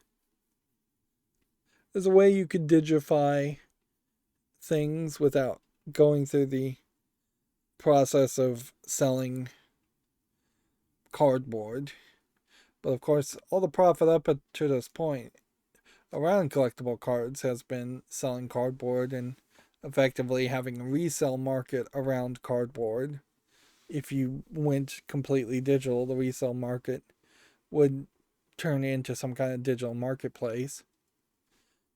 a way you could digify things without going through the process of selling cardboard. But of course, all the profit up to this point around collectible cards has been selling cardboard and effectively having a resale market around cardboard. If you went completely digital, the resale market would turn into some kind of digital marketplace,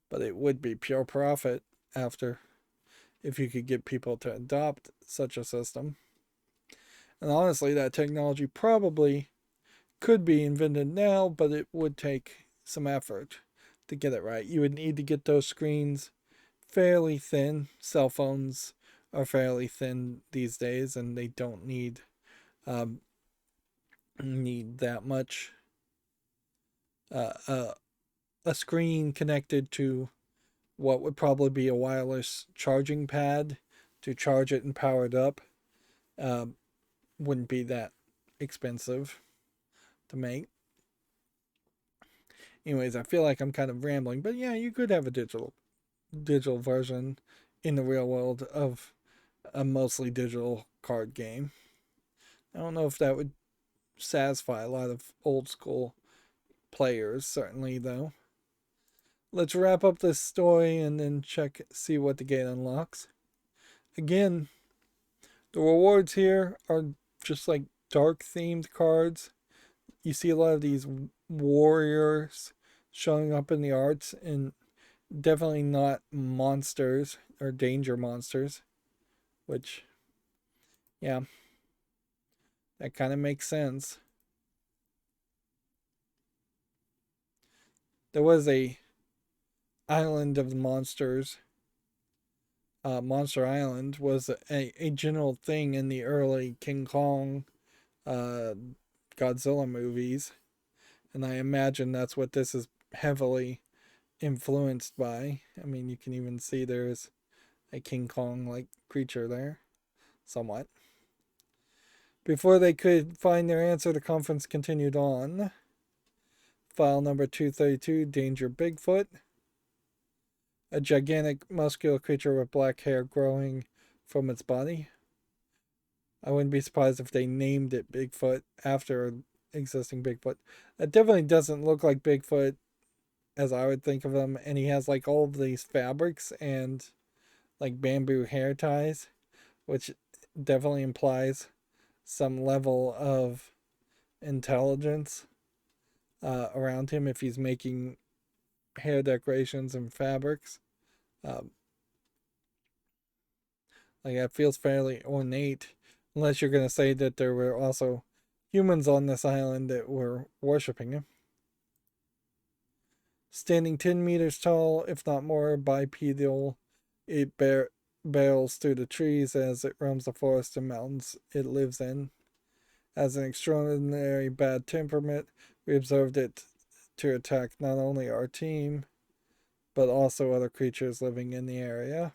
but it would be pure profit after, if you could get people to adopt such a system. And honestly, that technology probably could be invented now, but it would take some effort to get it right. You would need to get those screens fairly thin. Cell phones are fairly thin these days, and they don't need that much. A screen connected to what would probably be a wireless charging pad to charge it and power it up wouldn't be that expensive to make. Anyways, I feel like I'm kind of rambling, but yeah, you could have a digital version in the real world of a mostly digital card game. I don't know if that would satisfy a lot of old school players, certainly though. Let's wrap up this story and then see what the gate unlocks. Again, the rewards here are just like dark themed cards. you see a lot of these warriors showing up in the arts, and definitely not monsters or danger monsters, which, yeah, that kind of makes sense. There was a island of the monsters. Monster Island was a general thing in the early King Kong, uh, Godzilla movies, and I imagine that's what this is heavily influenced by. I mean, you can even see there's a King Kong like creature there, somewhat. Before they could find their answer, the conference continued on. File number 232, Danger Bigfoot. A gigantic muscular creature with black hair growing from its body. I wouldn't be surprised if they named it Bigfoot after existing Bigfoot. It definitely doesn't look like Bigfoot as I would think of him, and he has like all of these fabrics and like bamboo hair ties, which definitely implies some level of intelligence around him if he's making hair decorations and fabrics. Um, like that feels fairly ornate, unless you're going to say that there were also humans on this island that were worshiping him. Standing 10 meters tall, if not more, bipedal, it barrels through the trees as it roams the forest and mountains it lives in. As an extraordinary bad temperament, we observed it to attack not only our team, but also other creatures living in the area.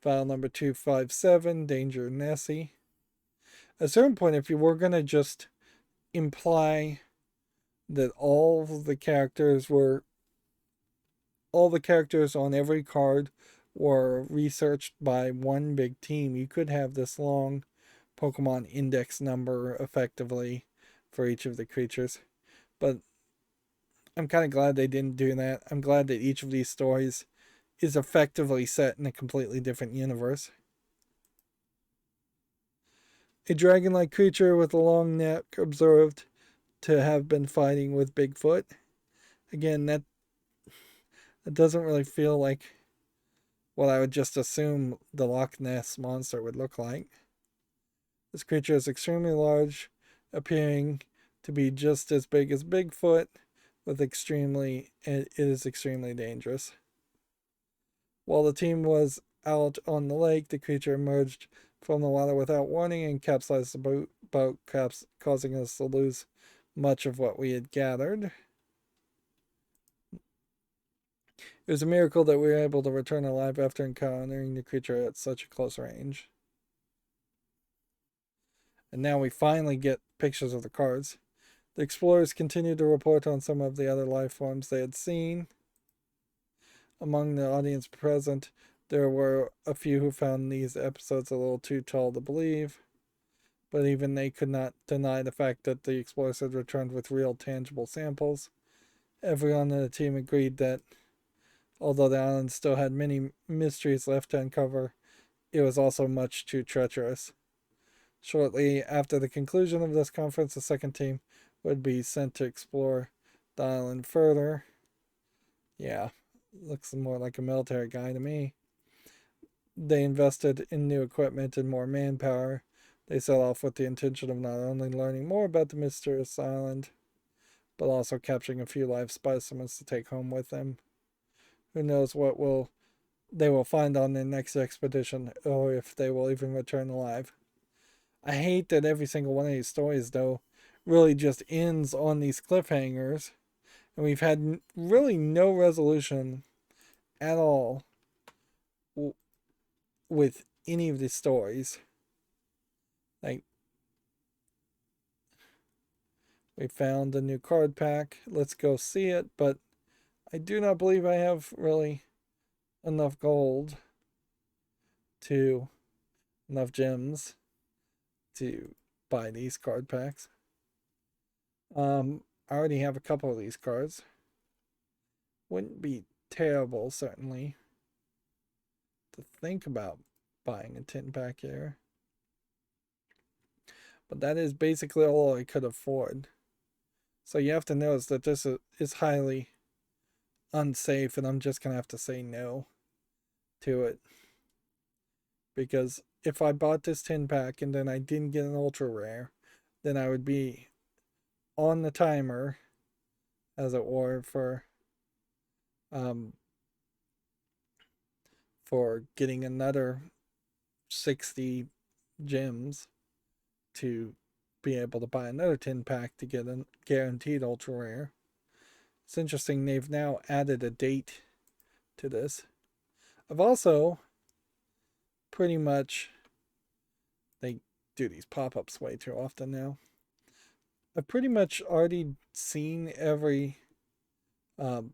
File number 257, Danger Nessie. At a certain point, if you were going to just imply that all the characters on every card were researched by one big team, you could have this long Pokemon index number effectively for each of the creatures. But I'm kind of glad they didn't do that. I'm glad that each of these stories is effectively set in a completely different universe. A dragon-like creature with a long neck observed to have been fighting with Bigfoot. Again, that doesn't really feel like what I would just assume the Loch Ness monster would look like. This creature is extremely large, appearing to be just as big as Bigfoot, it is extremely dangerous. While the team was out on the lake, the creature emerged from the water without warning and capsized the boat, causing us to lose much of what we had gathered. It was a miracle that we were able to return alive after encountering the creature at such a close range. And now we finally get pictures of the cards. The explorers continued to report on some of the other life forms they had seen. Among the audience present, there were a few who found these episodes a little too tall to believe, but even they could not deny the fact that the explorers had returned with real tangible samples. Everyone on the team agreed that although the island still had many mysteries left to uncover, it was also much too treacherous. Shortly after the conclusion of this conference, the second team would be sent to explore the island further. Yeah, looks more like a military guy to me. They invested in new equipment and more manpower. They set off with the intention of not only learning more about the mysterious island, but also capturing a few live specimens to take home with them. Who knows what they will find on their next expedition, or if they will even return alive. I hate that every single one of these stories, though, really just ends on these cliffhangers, and we've had really no resolution at all with any of these stories. Like, we found a new card pack. Let's go see it, but I do not believe I have really enough gold to enough gems to buy these card packs. I already have a couple of these cards. Wouldn't be terrible, certainly, to think about buying a tin pack here. But that is basically all I could afford. So you have to notice that this is highly unsafe, and I'm just going to have to say no to it. Because if I bought this 10 pack and then I didn't get an ultra rare, then I would be on the timer, as it were, um for getting another 60 gems to be able to buy another 10 pack to get a guaranteed ultra rare. It's interesting they've now added a date to this. I've also pretty much, they do these pop-ups way too often now. I've pretty much already seen um,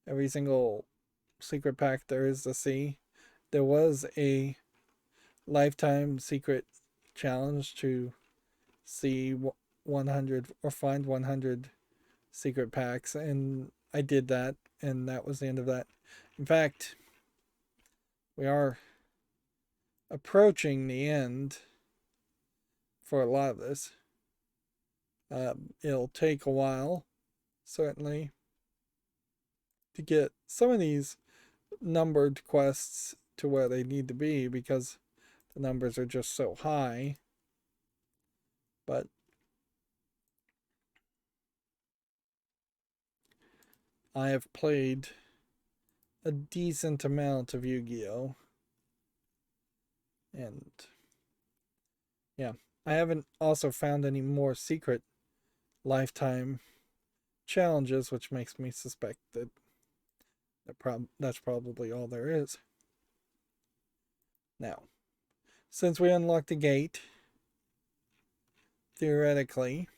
every single secret pack there is to see. There was a lifetime secret challenge to see 100 or find 100 secret packs, and I did that, and that was the end of that. In fact, we are approaching the end for a lot of this. It'll take a while, certainly, to get some of these numbered quests to where they need to be because the numbers are just so high. But I have played a decent amount of Yu-Gi-Oh! And yeah, I haven't also found any more secret lifetime challenges, which makes me suspect that that's probably all there is. Now, since we unlocked the gate, theoretically,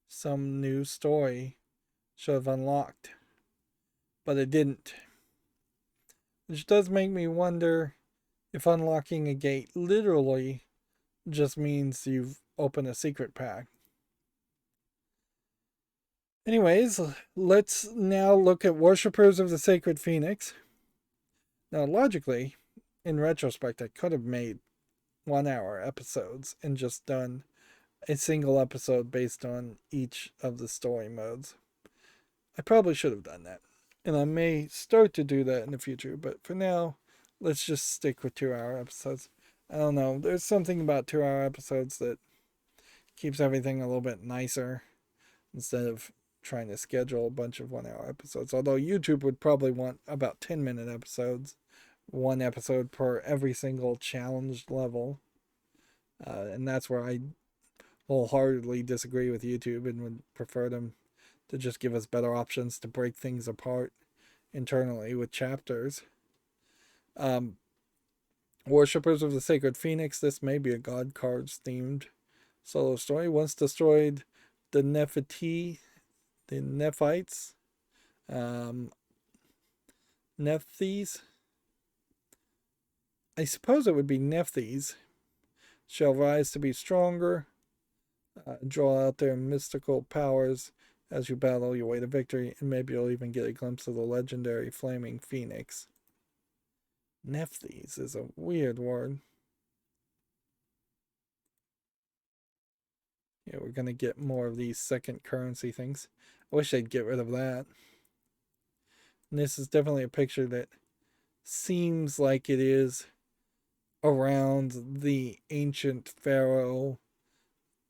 some new story should have unlocked, but it didn't. Which does make me wonder if unlocking a gate literally just means you've opened a secret pack. Anyways, let's now look at Worshippers of the Sacred Phoenix. Now, logically, in retrospect, I could have made 1 hour episodes and just done a single episode based on each of the story modes. I probably should have done that. And I may start to do that in the future, but for now, let's just stick with 2 hour episodes. I don't know. There's something about 2 hour episodes that keeps everything a little bit nicer instead of trying to schedule a bunch of 1 hour episodes. Although YouTube would probably want about 10-minute episodes, one episode per every single challenged level. And that's where I wholeheartedly disagree with YouTube and would prefer them to just give us better options to break things apart internally with chapters. Worshippers of the Sacred Phoenix. This may be a God Cards themed solo story. Once destroyed the Nephites, Nephthys. I suppose it would be Nephthys. Shall rise to be stronger. Draw out their mystical powers as you battle your way to victory, and maybe you'll even get a glimpse of the legendary Flaming Phoenix. Nephthys is a weird word. Yeah, we're going to get more of these second currency things. I wish they'd get rid of that. And this is definitely a picture that seems like it is around the ancient pharaoh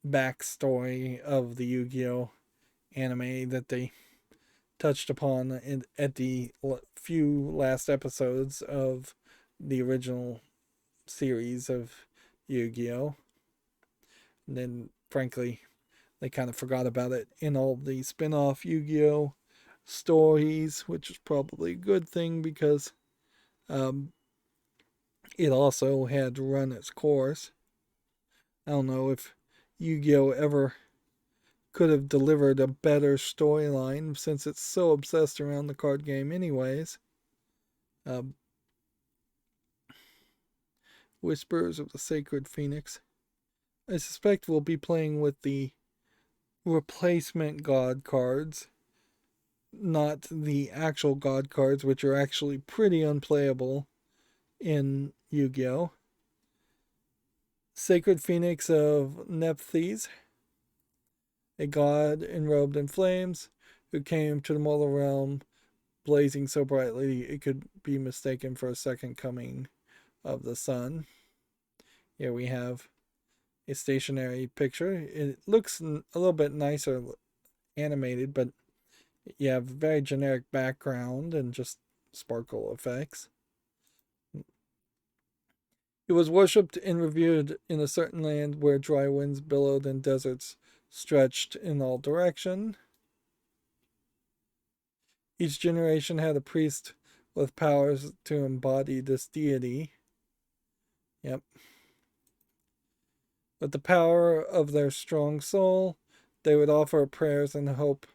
backstory of the Yu-Gi-Oh! Anime that they touched upon at the few last episodes of the original series of Yu-Gi-Oh! And then, frankly, they kind of forgot about it in all the spin-off Yu-Gi-Oh! Stories, which is probably a good thing because it also had run its course. I don't know if Yu-Gi-Oh! Ever could have delivered a better storyline since it's so obsessed around the card game anyways. Whispers of the Sacred Phoenix. I suspect we'll be playing with the replacement god cards, not the actual god cards, which are actually pretty unplayable in Yu-Gi-Oh! Sacred Phoenix of Nephthys, a god enrobed in flames, who came to the mortal realm blazing so brightly it could be mistaken for a second coming of the sun. Here we have a stationary picture. It looks a little bit nicer animated, but you have very generic background and just sparkle effects. It was worshipped and revered in a certain land where dry winds billowed and deserts stretched in all direction. Each generation had a priest with powers to embody this deity. Yep. With the power of their strong soul, they would offer prayers and hope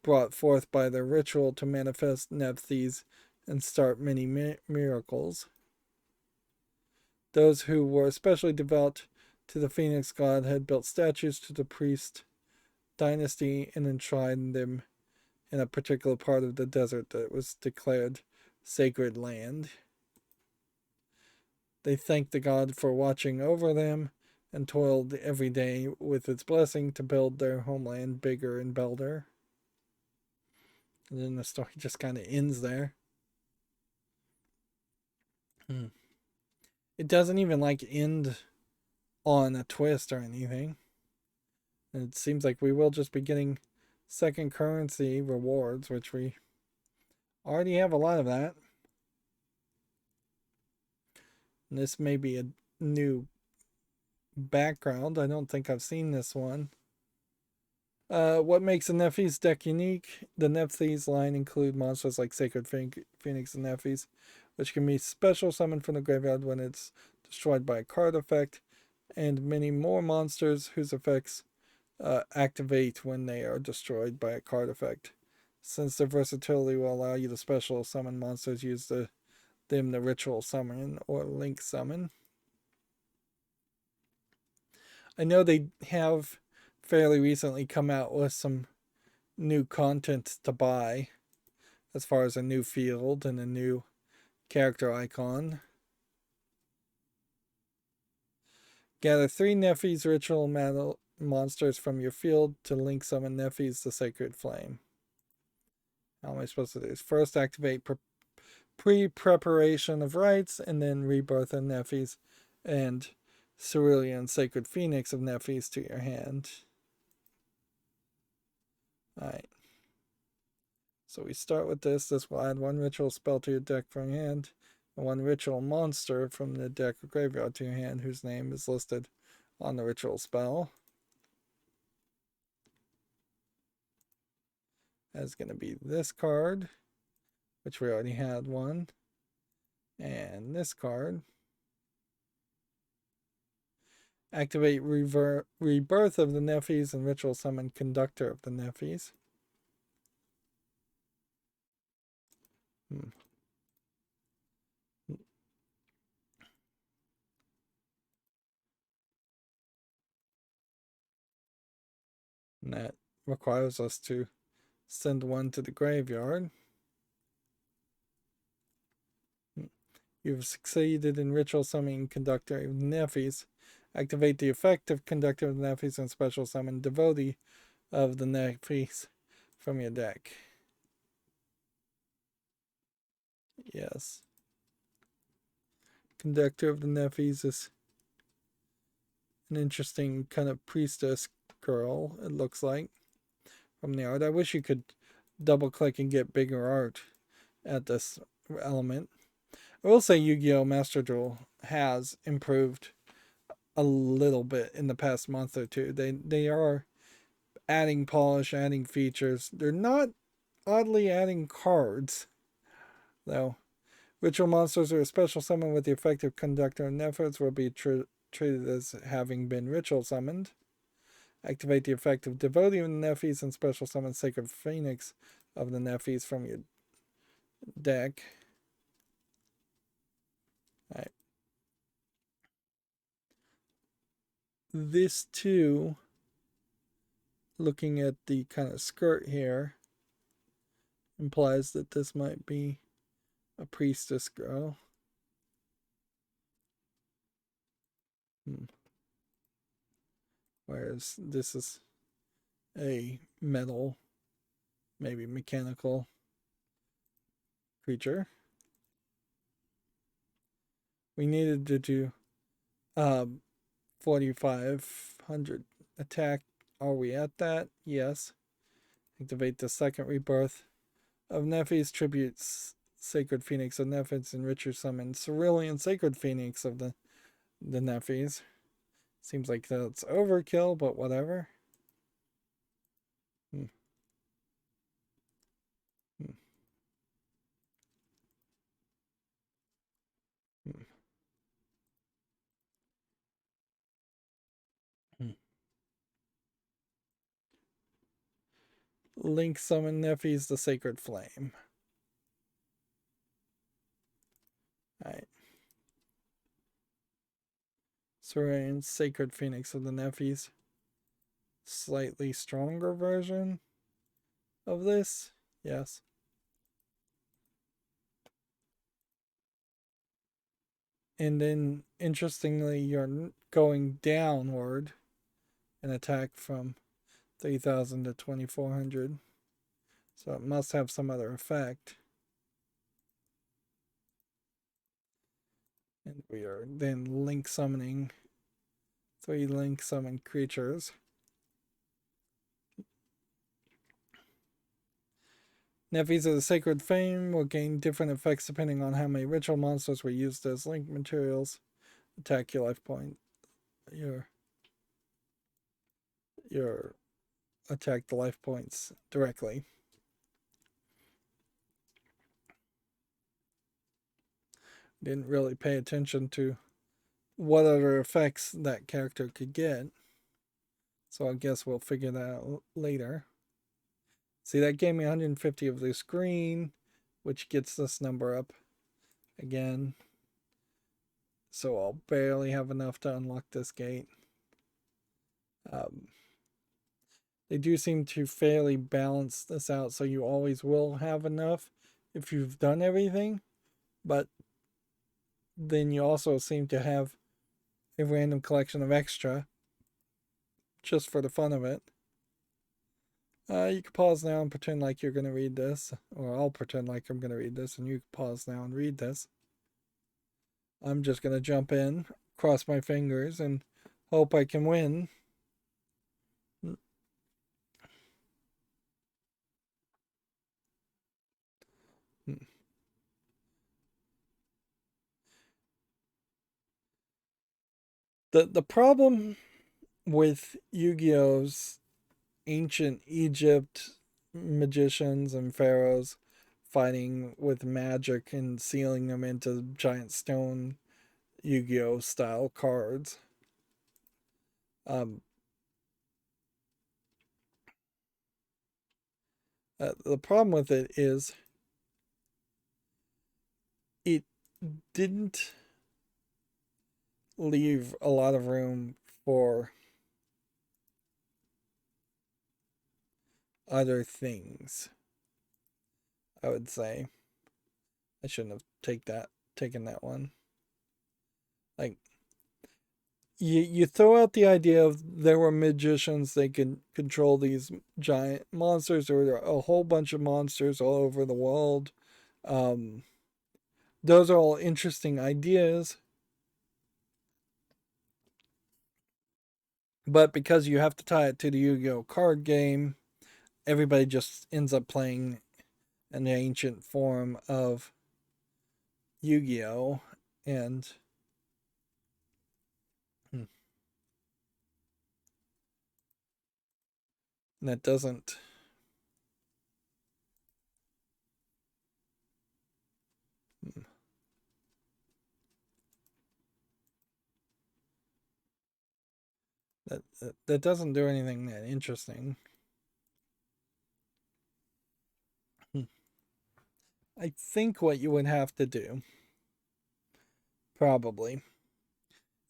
brought forth by their ritual to manifest Nephthys and start many miracles. Those who were especially devout to the Phoenix god had built statues to the priest dynasty and enshrined them in a particular part of the desert that was declared sacred land. They thanked the god for watching over them and toiled every day with its blessing to build their homeland bigger and better. And then the story just kind of ends there. It doesn't even like end on a twist or anything. And it seems like we will just be getting second currency rewards, which we already have a lot of that. And this may be a new background. I don't think I've seen this one. What makes the Nephthys deck unique? The Nephthys line include monsters like Sacred Phoenix and Nephthys, which can be special summoned from the graveyard when it's destroyed by a card effect, and many more monsters whose effects activate when they are destroyed by a card effect. Since their versatility will allow you to special summon monsters, use them the ritual summon or link summon. I know they have fairly recently come out with some new content to buy, as far as a new field and a new character icon. Gather 3 Nephthys ritual monsters from your field to link summon Nephthys the Sacred Flame. How am I supposed to do this? First, activate pre-preparation of rites, and then rebirth of Nephthys and Cerulean Sacred Phoenix of Nephthys to your hand. Alright. So we start with this. This will add 1 ritual spell to your deck from your hand, and 1 ritual monster from the deck or graveyard to your hand, whose name is listed on the ritual spell. That's going to be this card, which we already had one, and this card. Activate rebirth of the Nephthys and ritual summon conductor of the Nephthys. And that requires us to send 1 to the graveyard. You've succeeded in ritual summoning conductor of the Nephthys. Activate the effect of conductor of the Nephthys and special summon devotee of the Nephthys from your deck. Yes. Conductor of the Nephthys is an interesting kind of priestess girl, it looks like, from the art. I wish you could double click and get bigger art at this element. I will say Yu-Gi-Oh! Master Duel has improved a little bit in the past month or two. They are adding polish, adding features. They're not oddly adding cards, though. Ritual monsters are a special summon with the effect of conductor and Nephthys will be treated as having been ritual summoned. Activate the effect of devotee of the Nephthys and special summon Sacred Phoenix of the Nephthys from your deck. Alright. This too, looking at the kind of skirt here, implies that this might be a priestess girl. whereas this is a metal, maybe mechanical creature. We needed to do 4,500 attack. Are we at that? Yes. Activate the second rebirth of Nephis, tributes Sacred Phoenix of Nephis, and Richard summon Cerulean Sacred Phoenix of the Nephis. Seems like that's overkill, but whatever. Hmm. Hmm. Hmm. Hmm. Link summon Nephis the Sacred Flame. Alright. Cerulean Sacred Phoenix of the Nephis. Slightly stronger version of this. Yes. And then, interestingly, you're going downward an attack from 3,000 to 2,400. So it must have some other effect. And we are then link summoning 3 link summon creatures. Nephis of the Sacred Flame will gain different effects depending on how many ritual monsters were used as link materials. Attack your life point. Your attack the life points directly. Didn't really pay attention to what other effects that character could get. So I guess we'll figure that out later. See, that gave me 150 of this green, which gets this number up again. So I'll barely have enough to unlock this gate. They do seem to fairly balance this out, so you always will have enough if you've done everything. But then you also seem to have a random collection of extra just for the fun of it. You can pause now and pretend like you're going to read this, or I'll pretend like I'm going to read this, and you can pause now and read this. I'm just going to jump in, cross my fingers, and hope I can win. The problem with Yu-Gi-Oh's ancient Egypt magicians and pharaohs fighting with magic and sealing them into giant stone Yu-Gi-Oh style cards. The problem with it is it didn't leave a lot of room for other things. I would say I shouldn't have taken that one. Like you throw out the idea of there were magicians, they could control these giant monsters. There were a whole bunch of monsters all over the world. Those are all interesting ideas. But because you have to tie it to the Yu-Gi-Oh card game, everybody just ends up playing an ancient form of Yu-Gi-Oh! And that doesn't that doesn't do anything that interesting. I think what you would have to do, probably,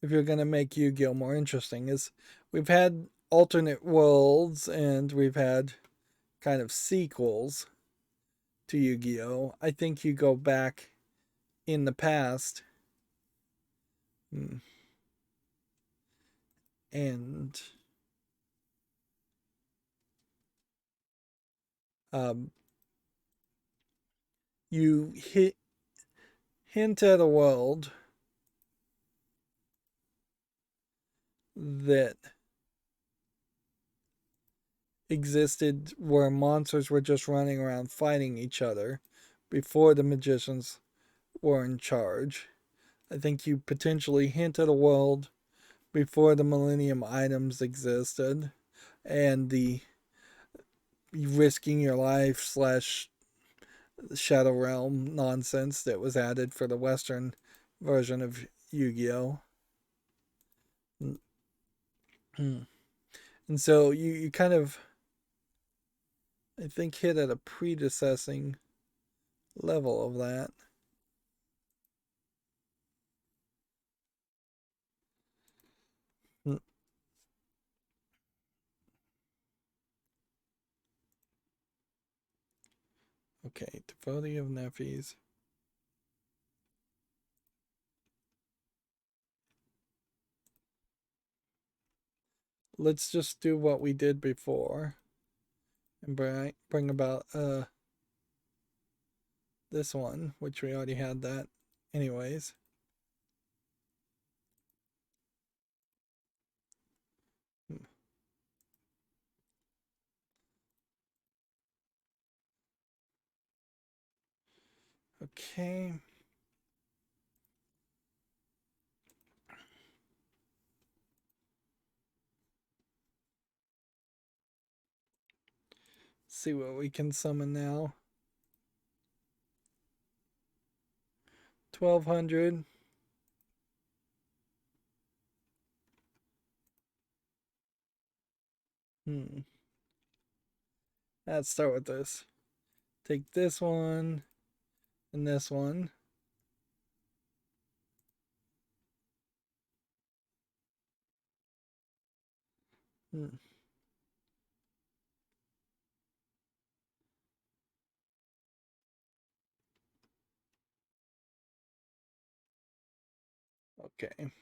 if you're going to make Yu-Gi-Oh more interesting, is we've had alternate worlds and we've had kind of sequels to Yu-Gi-Oh. I think you go back in the past and Um, you hint at a world that existed where monsters were just running around fighting each other before the magicians were in charge. I think you potentially hint at a world before the Millennium items existed and the risking your life slash Shadow Realm nonsense that was added for the Western version of Yu-Gi-Oh. And so you kind of, I think, hit at a predecessing level of that. Okay, devotee of Nephis. Let's just do what we did before and bring about this one, which we already had that anyways. Okay. See what we can summon now. 1200. Let's start with this. Take this one and this one. Okay.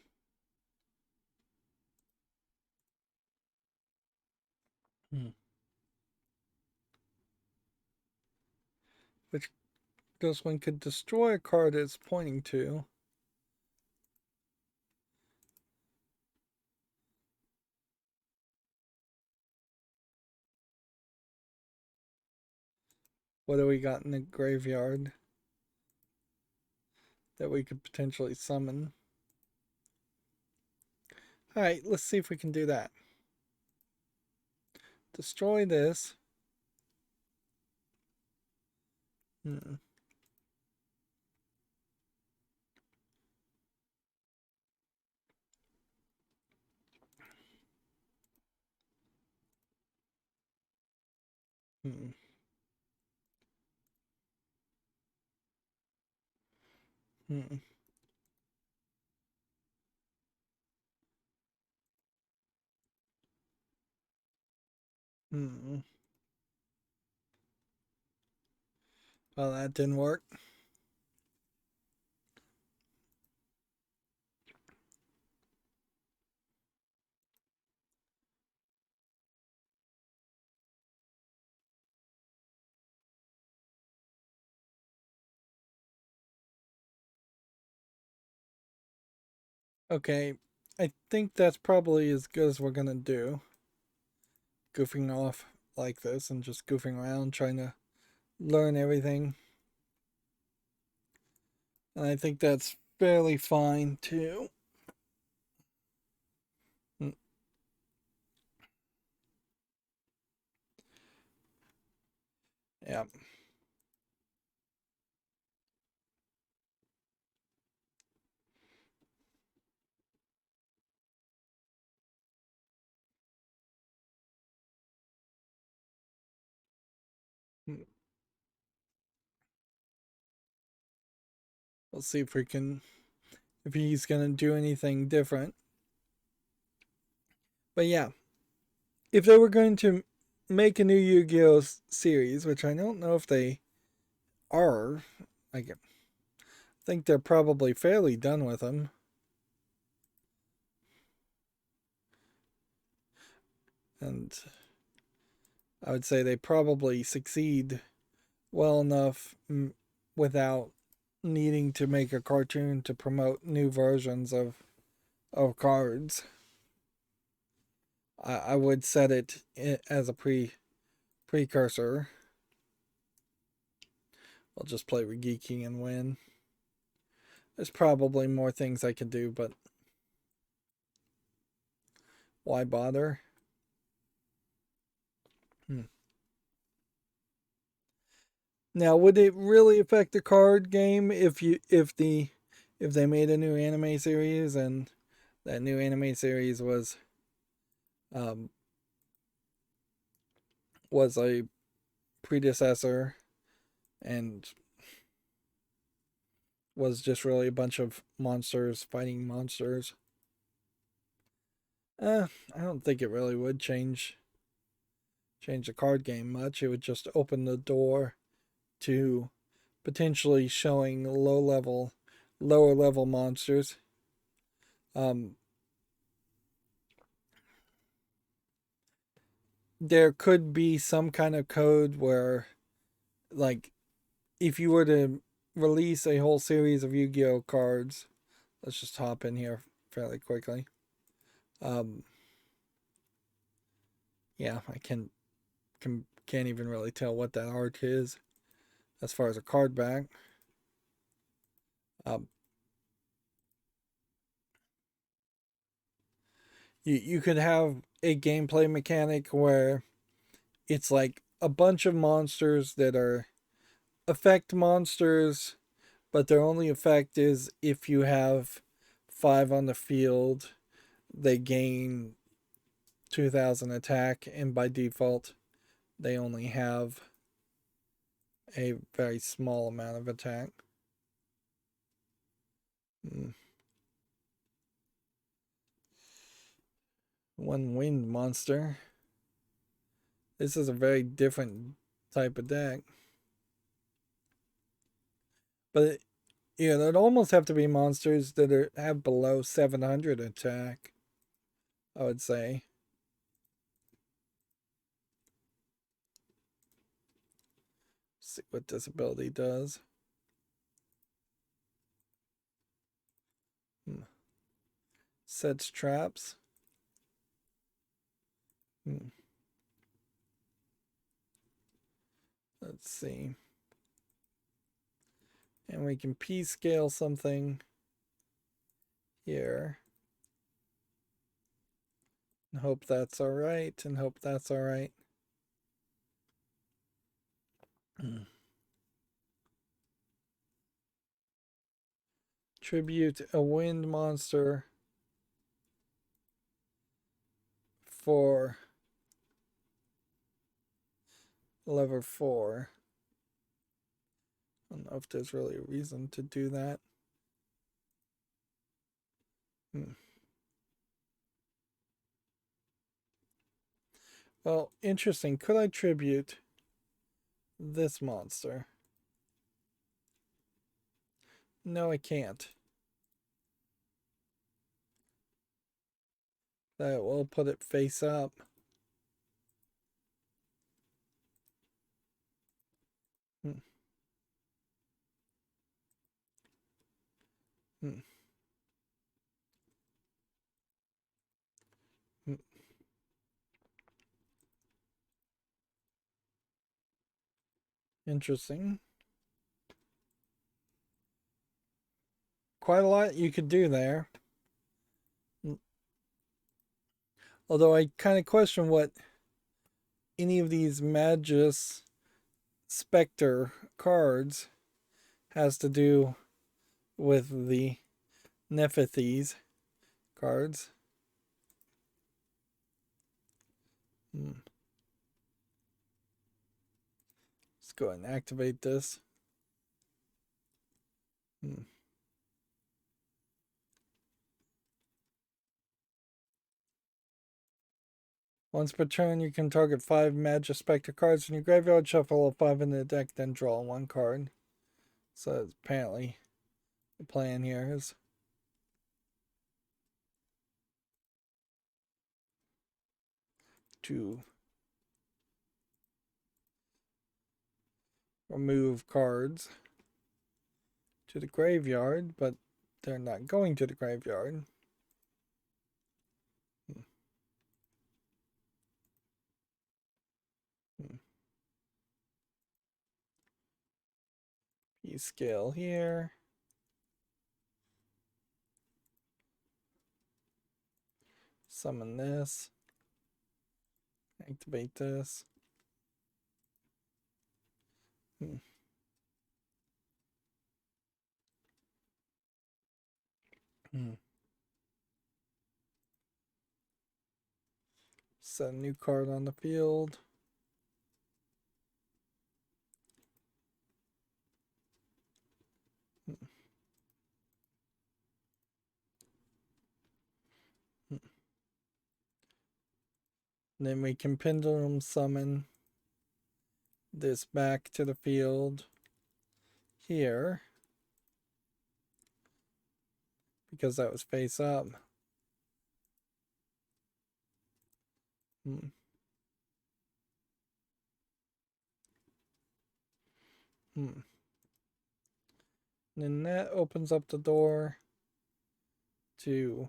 Which this one could destroy a card it's pointing to. What do we got in the graveyard that we could potentially summon? Alright, let's see if we can do that. Destroy this. Hmm. Hmm. Hmm. Hmm. Well, that didn't work. Okay, I think that's probably as good as we're gonna do. Goofing off like this and just goofing around trying to learn everything. And I think that's fairly fine too. Mm. Yeah. Mm. We'll see if we can, if he's gonna do anything different. But yeah, if they were going to make a new Yu-Gi-Oh series, which I don't know if they are, I think they're probably fairly done with them. And I would say they probably succeed well enough without needing to make a cartoon to promote new versions of cards. I would set it as a precursor. I'll just play Regiki and win. There's probably more things I could do, but why bother? Hmm. Now, would it really affect the card game if they made a new anime series and that new anime series um was a predecessor and was just really a bunch of monsters fighting monsters? I don't think it really would change the card game much. It would just open the door to potentially showing lower level monsters. Um, there could be some kind of code where, like, if you were to release a whole series of Yu-Gi-Oh cards, let's just hop in here fairly quickly. Um, yeah, I can't even really tell what that art is as far as a card back. Um, you could have a gameplay mechanic where it's like a bunch of monsters that are effect monsters, but their only effect is if you have 5 on the field, they gain 2,000 attack, and by default, they only have a very small amount of attack. One wind monster. This is a very different type of deck. But yeah, there'd almost have to be monsters that have below 700 attack, I would say. See what this ability does. Sets traps. Let's see. And we can P-scale something here. And hope that's alright, and hope that's alright. Tribute a wind monster for level 4. I don't know if there's really a reason to do that. Well, interesting. Could I tribute this monster? No, I can't. That will put it face up. Hmm. Hmm. Hmm. Interesting. Quite a lot you could do there. Although I kind of question what any of these Magus Spectre cards has to do with the Nephthys cards. Let's go ahead and activate this. Once per turn, you can target 5 Magus Spectre cards in your graveyard, shuffle all 5 in the deck, then draw 1 card. So apparently, the plan here is to remove cards to the graveyard, but they're not going to the graveyard. P-scale here. Summon this. Activate this. Set a new card on the field. Then we can pendulum summon this back to the field here, because that was face up. Then that opens up the door to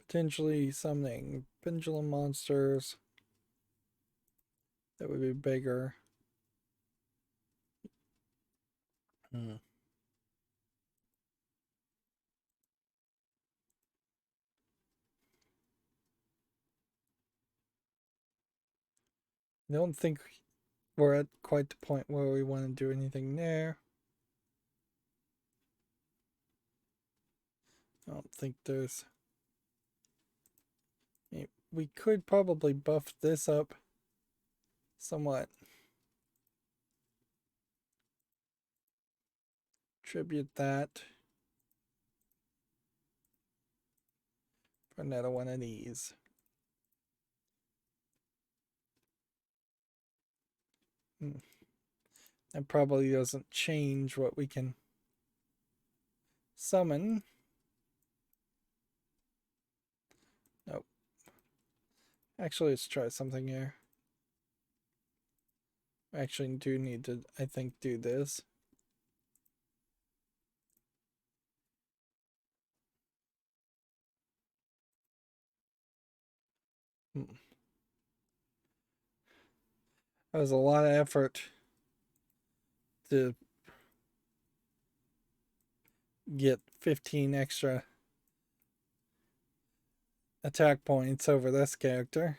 potentially summoning pendulum monsters that would be bigger. I don't think we're at quite the point where we want to do anything there. I don't think there's... We could probably buff this up somewhat. Tribute that for another one of these. That probably doesn't change what we can summon. Nope. Actually, let's try something here. I actually do need to, I think, do this. That was a lot of effort to get 15 extra attack points over this character.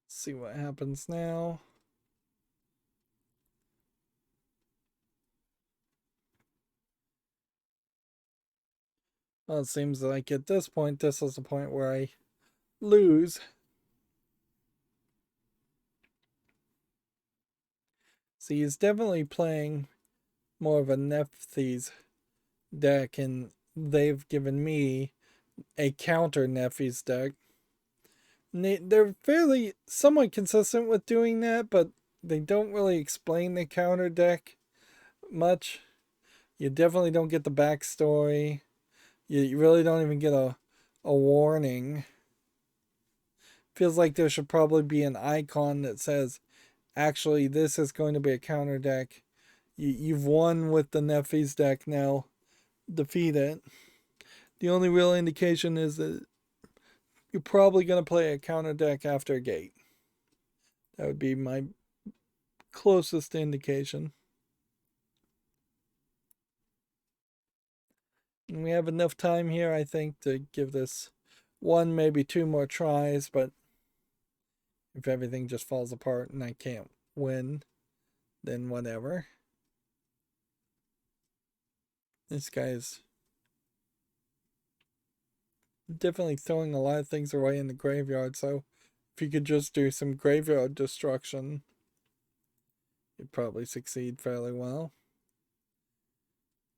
See what happens now. Well, it seems like at this point, this is the point where I lose. See, he's definitely playing more of a Nephthys deck, and they've given me a counter Nephthys deck. They're fairly somewhat consistent with doing that, but they don't really explain the counter deck much. You definitely don't get the backstory. You really don't even get a warning. Feels like there should probably be an icon that says, actually, this is going to be a counter deck. You've won with the Nephthys deck, now defeat it. The only real indication is that you're probably going to play a counter deck after a gate. That would be my closest indication. And we have enough time here, I think, to give this one, maybe two more tries, but if everything just falls apart and I can't win, then whatever. This guy's definitely throwing a lot of things away in the graveyard, so if you could just do some graveyard destruction, you'd probably succeed fairly well.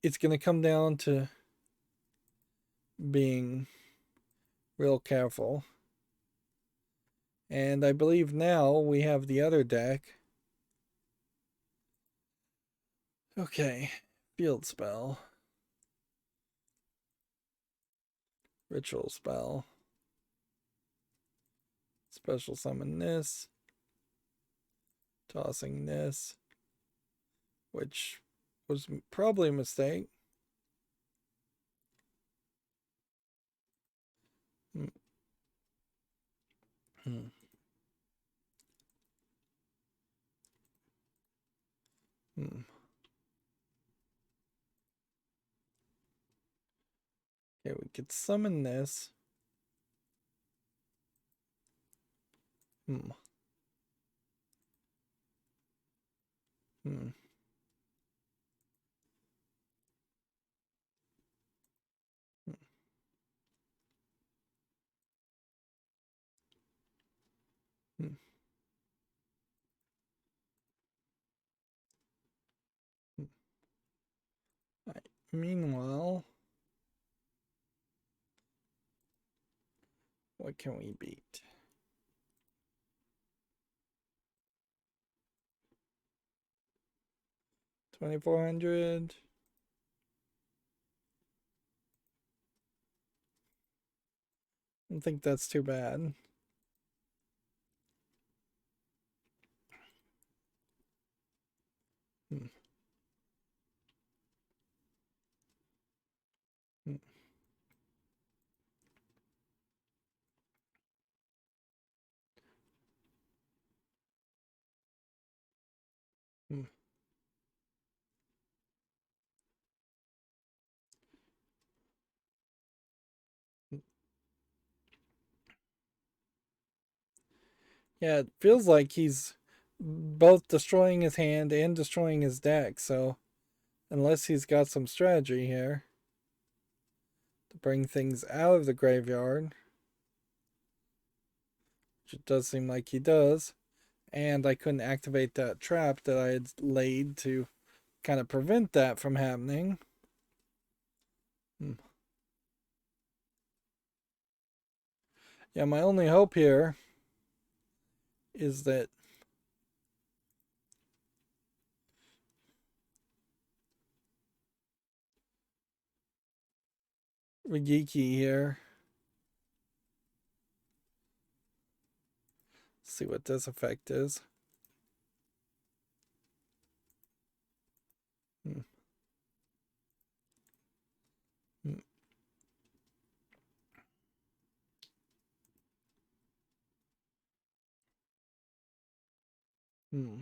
It's going to come down to being real careful. And I believe now we have the other deck. Okay, field spell. Ritual spell. Special summon this. Tossing this. Which was probably a mistake. Hmm. Hmm. Hmm. Okay, we could summon this. Hmm. Hmm. Hmm. Hmm. Right. Meanwhile, what can we beat? $2,400. I don't think that's too bad. Hmm. Hmm. Hmm. Yeah, it feels like he's both destroying his hand and destroying his deck, so unless he's got some strategy here to bring things out of the graveyard, which it does seem like he does, and I couldn't activate that trap that I had laid to kind of prevent that from happening. Hmm. Yeah, my only hope here is that Rigiki here. See what this effect is. Hmm. Hmm. Hmm.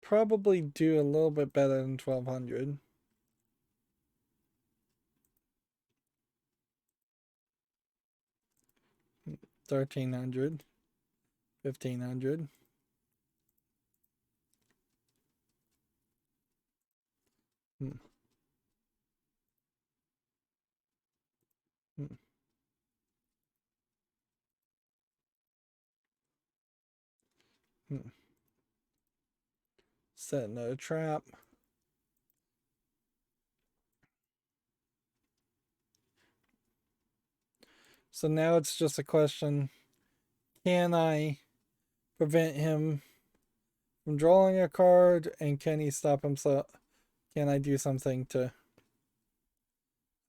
Probably do a little bit better than 1,200. 1,300. 1,500. Hmm. Hmm. Hmm. Set another trap. So now it's just a question, can I prevent him from drawing a card, and can he stop himself? Can I do something to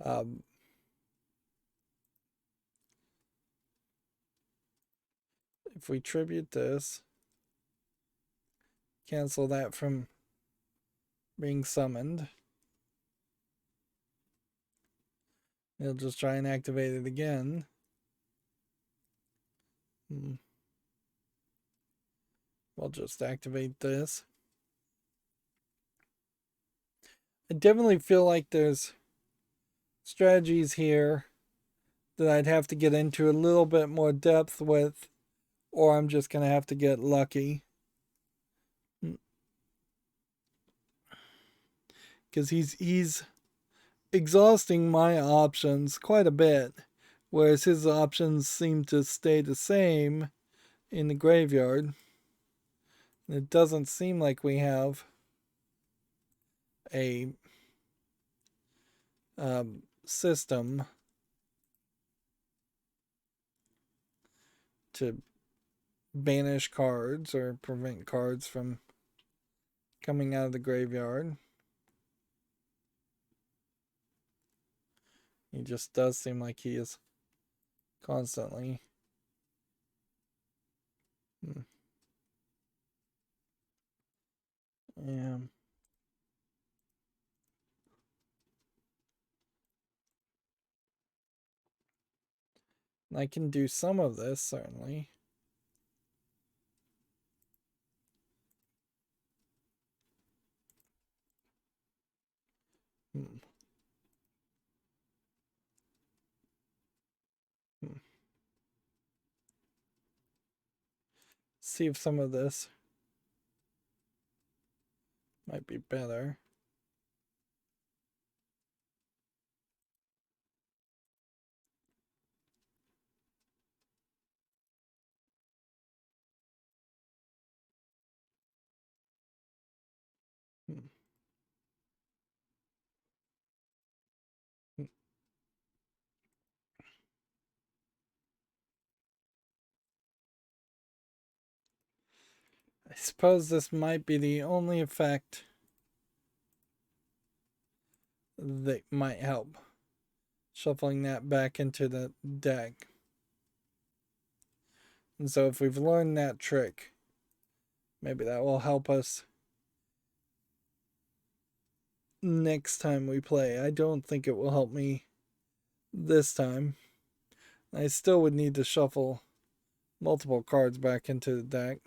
um, if we tribute this, cancel that from being summoned. He'll just try and activate it again. Hmm. We'll just activate this. I definitely feel like there's strategies here that I'd have to get into a little bit more depth with, or I'm just gonna have to get lucky. Because he's exhausting my options quite a bit, whereas his options seem to stay the same in the graveyard. It doesn't seem like we have a system to banish cards or prevent cards from coming out of the graveyard. He just does seem like he is constantly. Yeah. I can do some of this, certainly. Hmm. Hmm. See if some of this might be better. Hmm. Hmm. I suppose this might be the only effect that might help. Shuffling that back into the deck. And so if we've learned that trick, maybe that will help us next time we play. I don't think it will help me this time. I still would need to shuffle multiple cards back into the deck.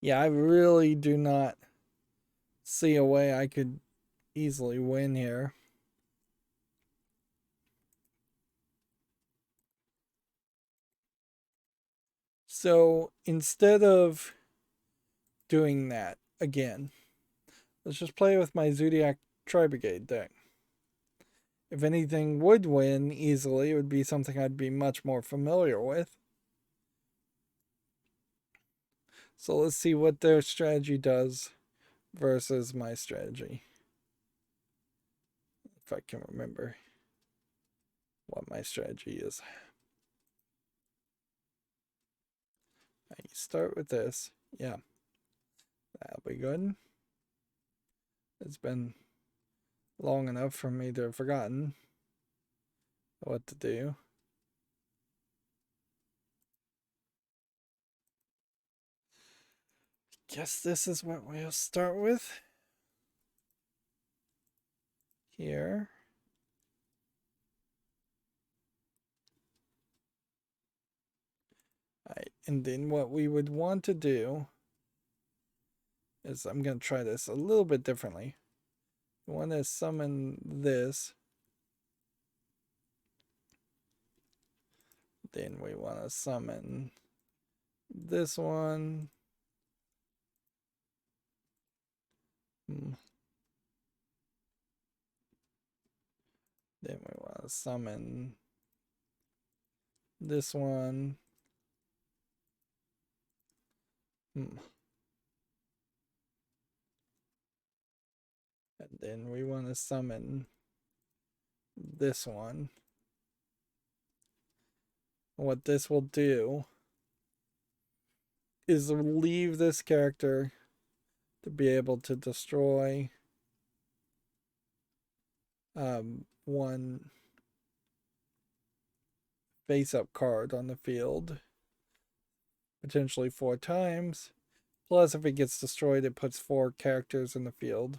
Yeah, I really do not see a way I could easily win here. So instead of doing that again, let's just play with my Zodiac Tri-Brigade deck. If anything would win easily, it would be something I'd be much more familiar with. So let's see what their strategy does versus my strategy. If I can remember what my strategy is. I start with this. Yeah, that'll be good. It's been long enough for me to have forgotten what to do. Guess this is what we'll start with. Here. Alright, and then what we would want to do is I'm going to try this a little bit differently. We want to summon this. Then we want to summon this one. Then we want to summon this one. And then we want to summon this one. What this will do is leave this character to be able to destroy one face-up card on the field, potentially 4 times. Plus, if it gets destroyed, it puts 4 characters in the field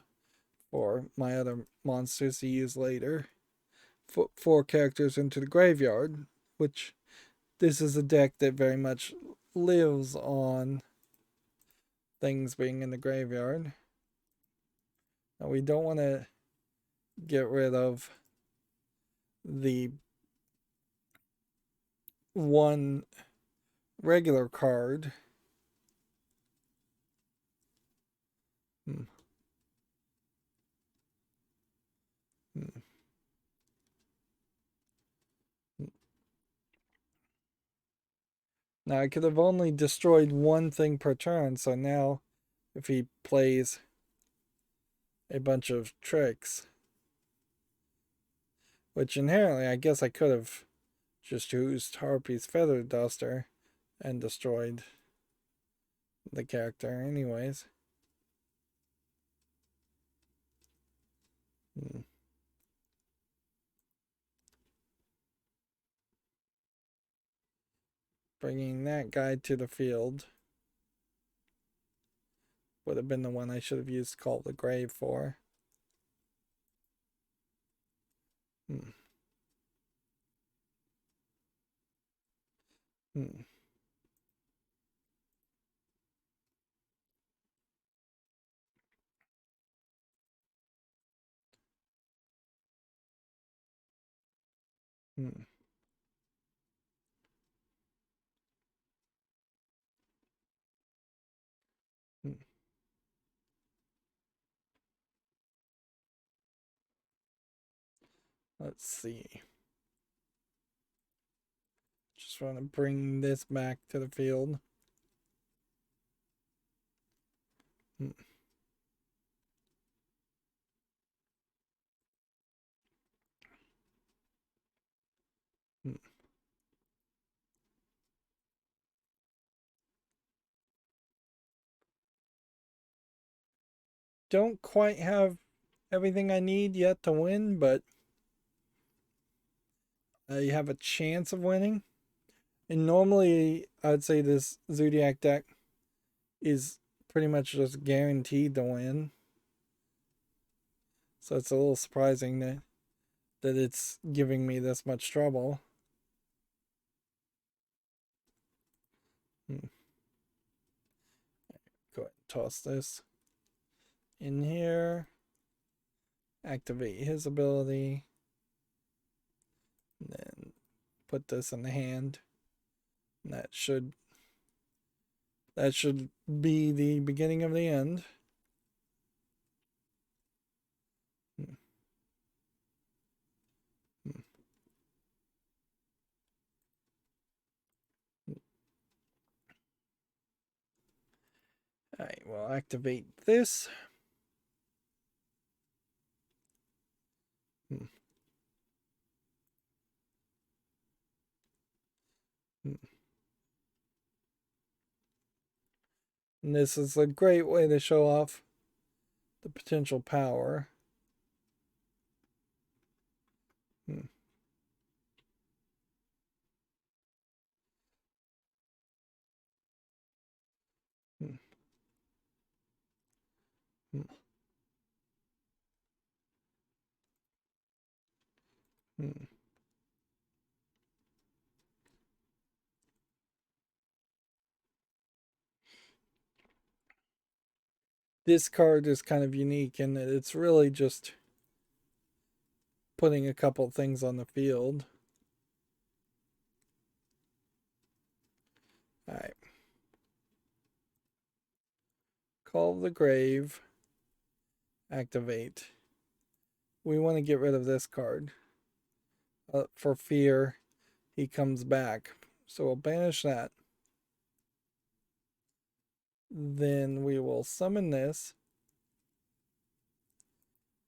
for my other monsters to use later. 4 characters into the graveyard, which this is a deck that very much lives on things being in the graveyard. Now, we don't want to get rid of the one regular card. Hmm. Hmm. Now I could have only destroyed one thing per turn, so now if he plays a bunch of tricks, which inherently I guess I could have just used Harpy's Feather Duster and destroyed the character anyways. Hmm. Bringing that guy to the field would have been the one I should have used Call the Grave for. Hmm. Hmm. Hmm. Hmm. Let's see. Just want to bring this back to the field. Hmm. Hmm. Don't quite have everything I need yet to win, but I have a chance of winning. And normally, I'd say this Zodiac deck is pretty much just guaranteed to win. So it's a little surprising that it's giving me this much trouble. Hmm. Go ahead and toss this in here. Activate his ability. And then put this in the hand. And that should be the beginning of the end. Hmm. Hmm. Alright, we'll activate this. Hmm. Hmm. And this is a great way to show off the potential power. Hmm. Hmm. Hmm. Hmm. This card is kind of unique in that it's really just putting a couple things on the field. Alright. Call the Grave. Activate. We want to get rid of this card. For fear he comes back. So we'll banish that. Then we will summon this.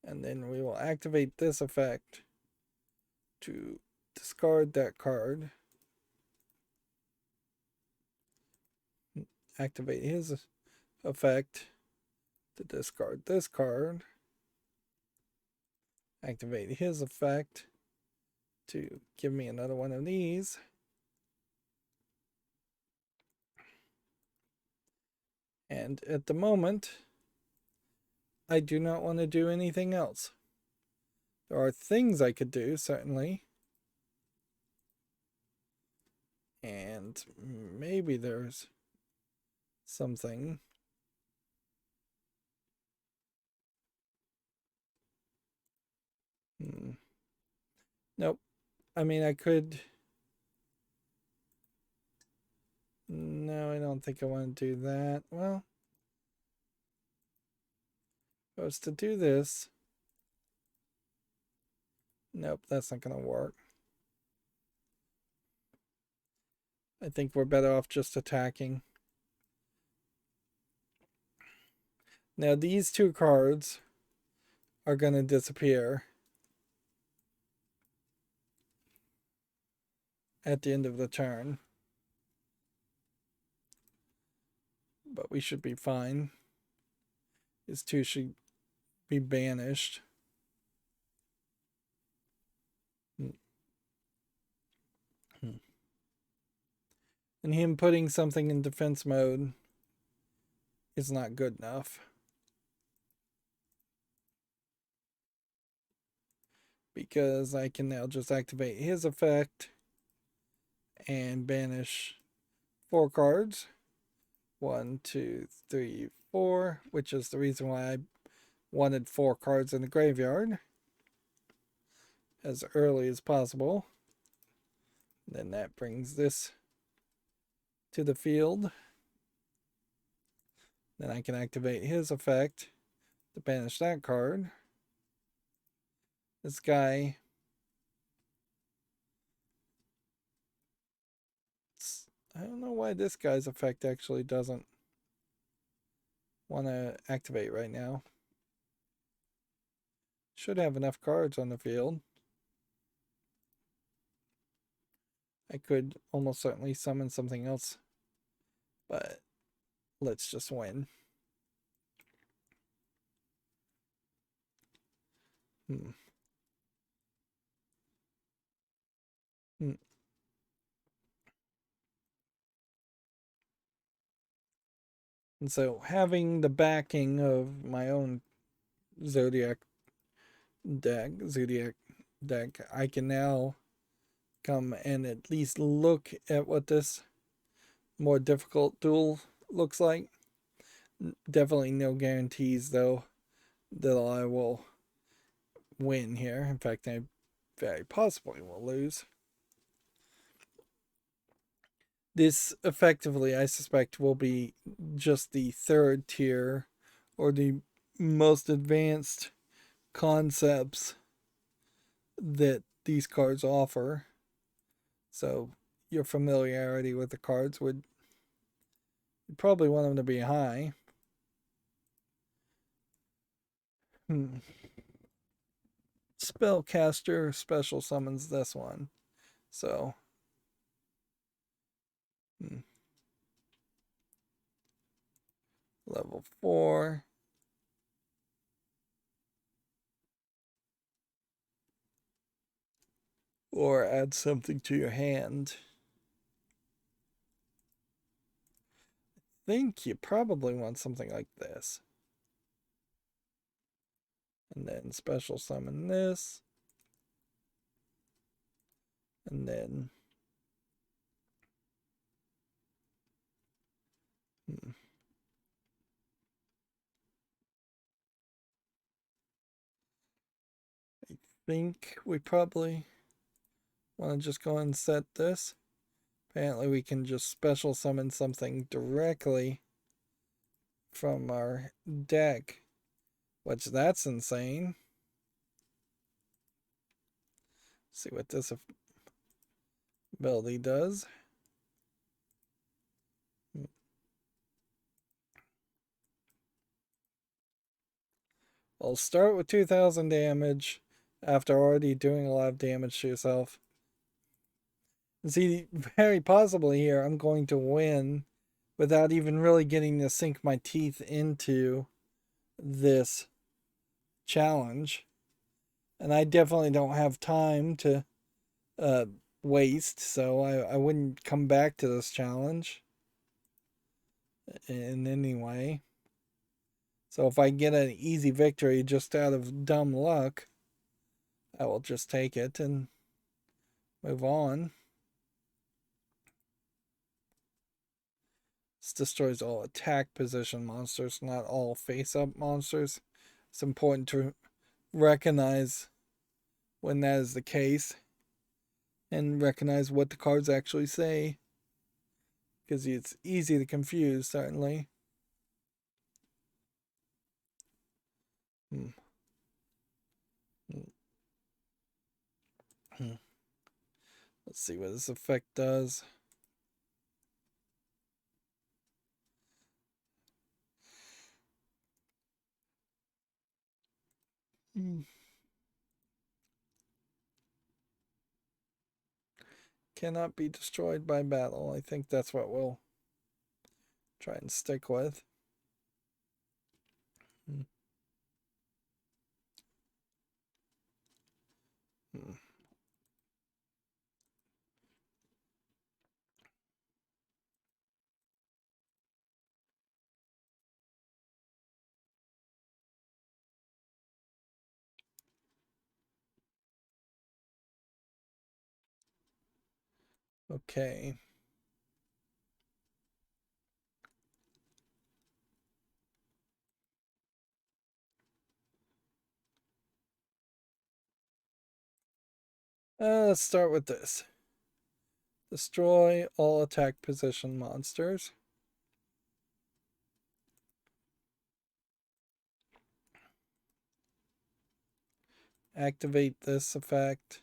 And then we will activate this effect to discard that card. Activate his effect to discard this card. Activate his effect to give me another one of these. And at the moment, I do not want to do anything else. There are things I could do, certainly. And maybe there's something. Nope. I mean, I could. No, I don't think I want to do that. Well, if I was to do this. Nope, that's not going to work. I think we're better off just attacking. Now these two cards are going to disappear at the end of the turn. But we should be fine. These two should be banished. And him putting something in defense mode is not good enough. Because I can now just activate his effect and banish 4 cards. 1, 2, 3, 4, which is the reason why I wanted 4 cards in the graveyard as early as possible. Then that brings this to the field. Then I can activate his effect to banish that card. This guy, I don't know why this guy's effect actually doesn't want to activate right now. Should have enough cards on the field. I could almost certainly summon something else, but let's just win. Hmm. And so having the backing of my own Zodiac deck, I can now come and at least look at what this more difficult duel looks like. Definitely no guarantees though that I will win here. In fact, I very possibly will lose. This effectively, I suspect, will be just the 3rd tier or the most advanced concepts that these cards offer. So your familiarity with the cards would probably want them to be high. Spellcaster special summons this one. So level 4. Or add something to your hand. I think you probably want something like this. And then special summon this. And then I think we probably want to just go and set this. Apparently we can just special summon something directly from our deck, which that's insane. See what this ability does. I'll start with 2,000 damage after already doing a lot of damage to yourself. See, very possibly here, I'm going to win without even really getting to sink my teeth into this challenge. And I definitely don't have time to waste, so I wouldn't come back to this challenge in any way. So if I get an easy victory just out of dumb luck, I will just take it and move on. This destroys all attack position monsters, not all face-up monsters. It's important to recognize when that is the case and recognize what the cards actually say, because it's easy to confuse, certainly. Let's see what this effect does. Cannot be destroyed by battle. I think that's what we'll try and stick with. Hmm. Hmm. Okay. Let's start with this. Destroy all attack position monsters. Activate this effect,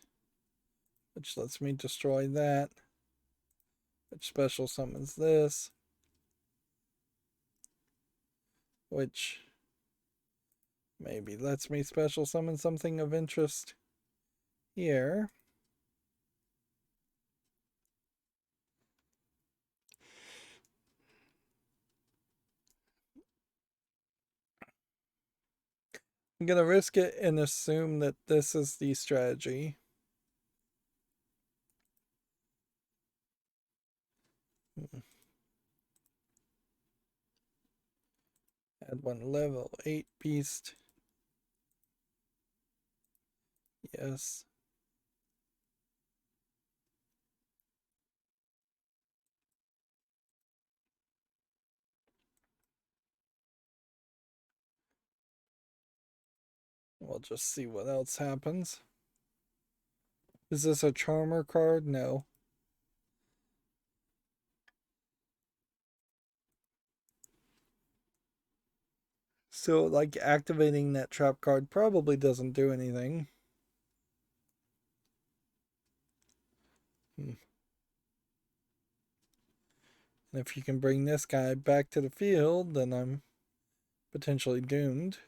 which lets me destroy that, which special summons this, which maybe lets me special summon something of interest here. I'm going to risk it and assume that this is the strategy. Add one level 8 beast. Yes. We'll just see what else happens. Is this a charmer card? No. So, like, activating that trap card probably doesn't do anything. And if you can bring this guy back to the field, then I'm potentially doomed.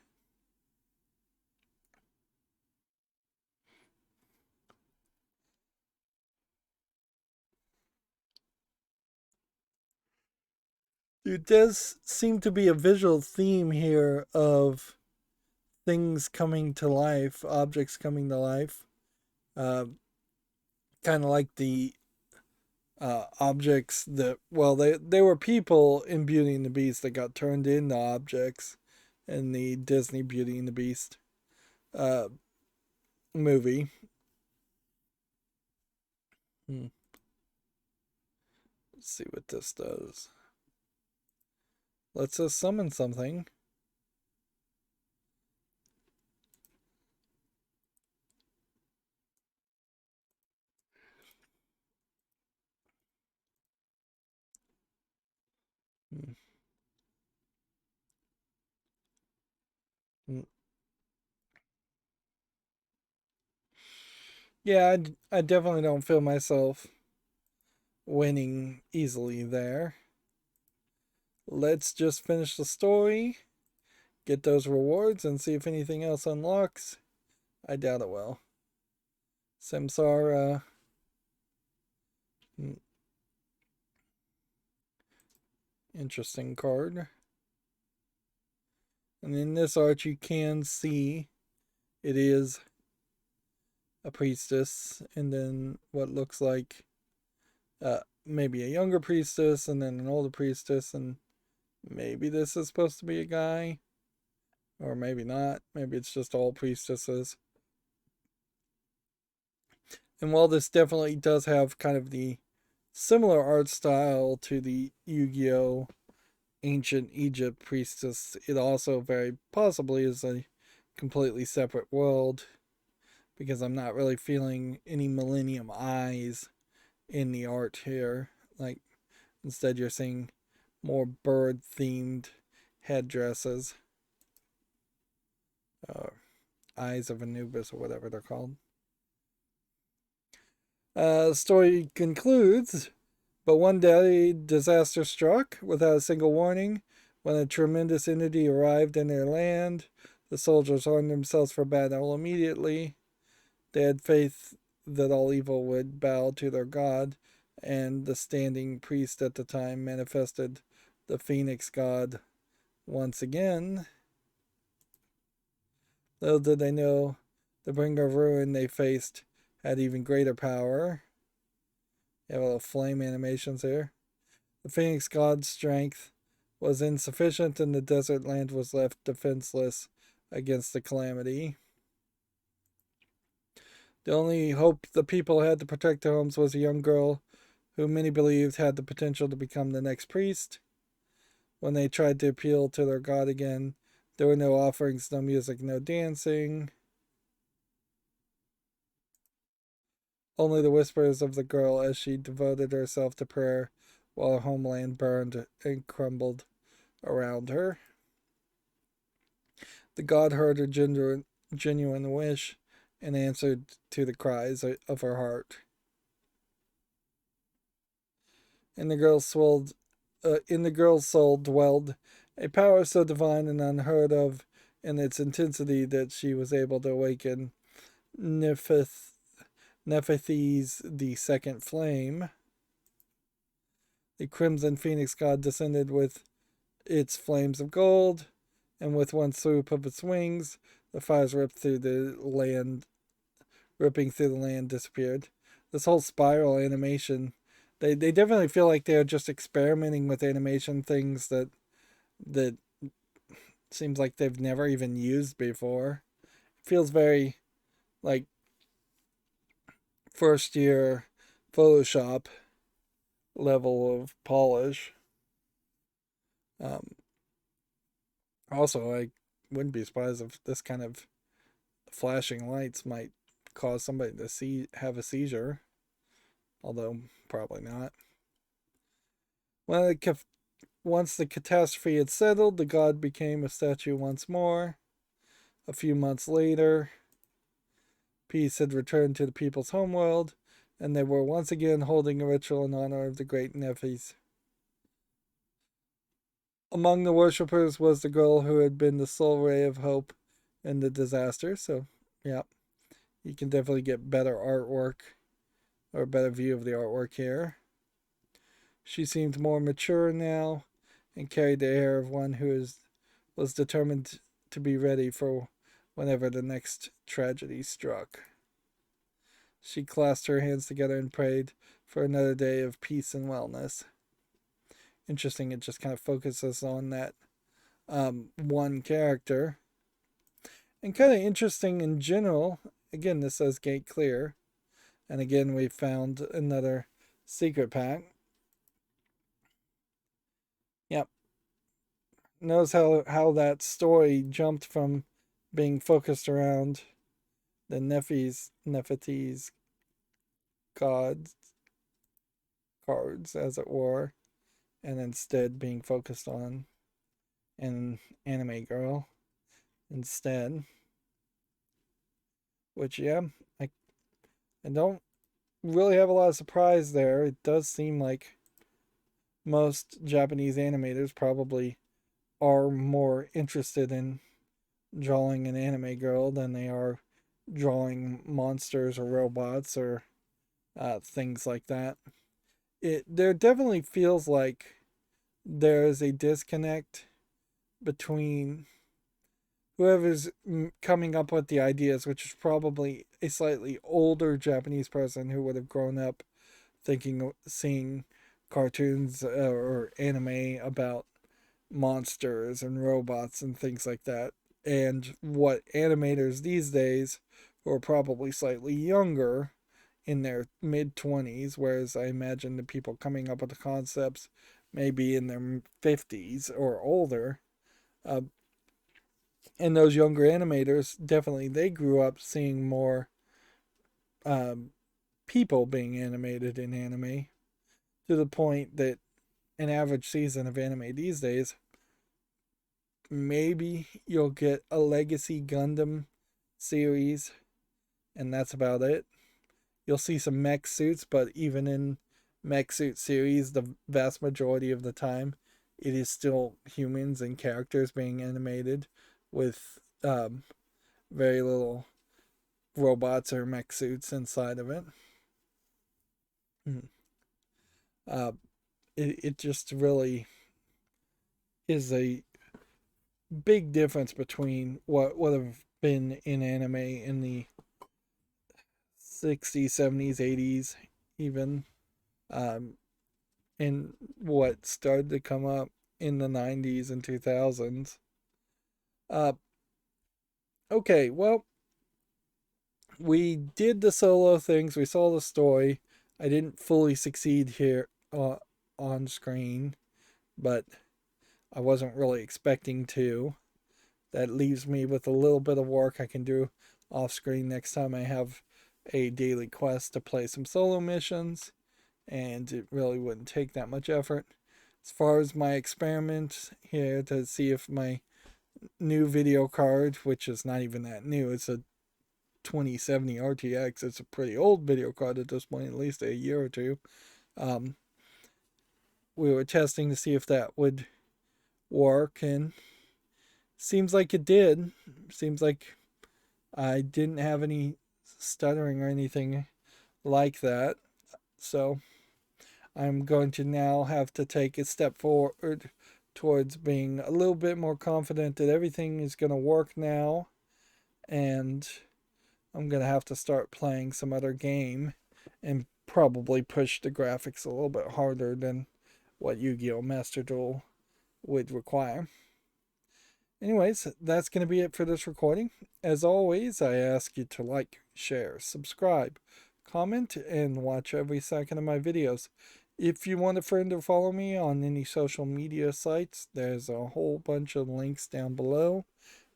There does seem to be a visual theme here of things coming to life, objects coming to life. Kind of like the objects that, well, they were people in Beauty and the Beast that got turned into objects in the Disney Beauty and the Beast uh, movie. Let's see what this does. Let's us summon something. Yeah, I definitely don't feel myself winning easily there. Let's just finish the story, get those rewards, and see if anything else unlocks. I doubt it will. Samsara. Interesting card. And in this art, you can see it is a priestess, and then what looks like maybe a younger priestess, and then an older priestess, and maybe this is supposed to be a guy, or maybe not. Maybe it's just all priestesses. And while this definitely does have kind of the similar art style to the Yu-Gi-Oh! Ancient Egypt priestess, it also very possibly is a completely separate world, because I'm not really feeling any Millennium eyes in the art here. Like, instead you're seeing more bird themed headdresses. Eyes of Anubis, or whatever they're called. Story concludes, but one day disaster struck without a single warning. When a tremendous entity arrived in their land, The soldiers armed themselves for battle immediately. They had faith that all evil would bow to their god, and the standing priest at the time manifested the phoenix god once again. Little did they know the bringer of ruin they faced had even greater power. You have a little flame animations here. The phoenix god's strength was insufficient, and the desert land was left defenseless against the calamity. The only hope the people had to protect their homes was a young girl who many believed had the potential to become the next priest. When they tried to appeal to their god again, there were no offerings, no music, no dancing. Only the whispers of the girl as she devoted herself to prayer while her homeland burned and crumbled around her. The god heard her genuine wish and answered to the cries of her heart. In the girl's soul dwelled a power so divine and unheard of in its intensity that she was able to awaken Nephthys, the second flame. The crimson phoenix god descended with its flames of gold, and with one swoop of its wings, the fires ripping through the land, disappeared. This whole spiral animation, they definitely feel like they're just experimenting with animation things that seems like they've never even used before. It feels very like first year Photoshop level of polish. Um, Also, I wouldn't be surprised if this kind of flashing lights might cause somebody to have a seizure, although probably not. Once the catastrophe had settled, the god became a statue once more. A few months later, peace had returned to the people's homeworld, and they were once again holding a ritual in honor of the great Nephthys. Among the worshippers was the girl who had been the sole ray of hope in the disaster. So, yeah, you can definitely get better artwork or a better view of the artwork here. She seemed more mature now and carried the air of one who was determined to be ready for whenever the next tragedy struck. She clasped her hands together and prayed for another day of peace and wellness. Interesting, it just kind of focuses on that one character. And kind of interesting in general, again, this says gate clear. And again, we found another secret pack. Yep. Notice how that story jumped from being focused around the Nephthys gods cards, as it were, and instead being focused on an anime girl instead. Which, yeah, I don't really have a lot of surprise there. It does seem like most Japanese animators probably are more interested in drawing an anime girl than they are drawing monsters or robots or things like that. There definitely feels like there is a disconnect between whoever's coming up with the ideas, which is probably a slightly older Japanese person who would have grown up seeing cartoons or anime about monsters and robots and things like that, and what animators these days who are probably slightly younger in their mid 20s, whereas I imagine the people coming up with the concepts may be in their 50s or older. Uh, and those younger animators, definitely, they grew up seeing more um, people being animated in anime to the point that an average season of anime these days, maybe you'll get a Legacy Gundam series, and that's about it. You'll see some mech suits, but even in mech suit series, the vast majority of the time, it is still humans and characters being animated with Um, very little robots or mech suits inside of it. Mhm. Uh, it just really is a big difference between what would have been in anime in the 60s, 70s, 80s, even, um, and what started to come up in the 90s and 2000s. Uh, okay, well, we did the solo things, we saw the story. I didn't fully succeed here on screen, but I wasn't really expecting to. That leaves me with a little bit of work I can do off screen next time I have a daily quest to play some solo missions, and it really wouldn't take that much effort. As far as my experiment here to see if my new video card, which is not even that new, it's a 2070 RTX, it's a pretty old video card at this point, at least a year or two. Um, we were testing to see if that would work, and seems like it did. Seems like I didn't have any stuttering or anything like that. So I'm going to now have to take a step forward towards being a little bit more confident that everything is going to work now. And I'm going to have to start playing some other game and probably push the graphics a little bit harder than what Yu-Gi-Oh! Master Duel would require. Anyways, that's going to be it for this recording. As always, I ask you to like, share, subscribe, comment, and watch every second of my videos. If you want a friend to follow me on any social media sites, there's a whole bunch of links down below.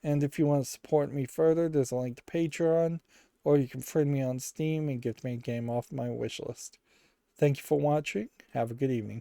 And if you want to support me further, there's a link to Patreon, or you can friend me on Steam and get me a game off my wish list. Thank you for watching. Have a good evening.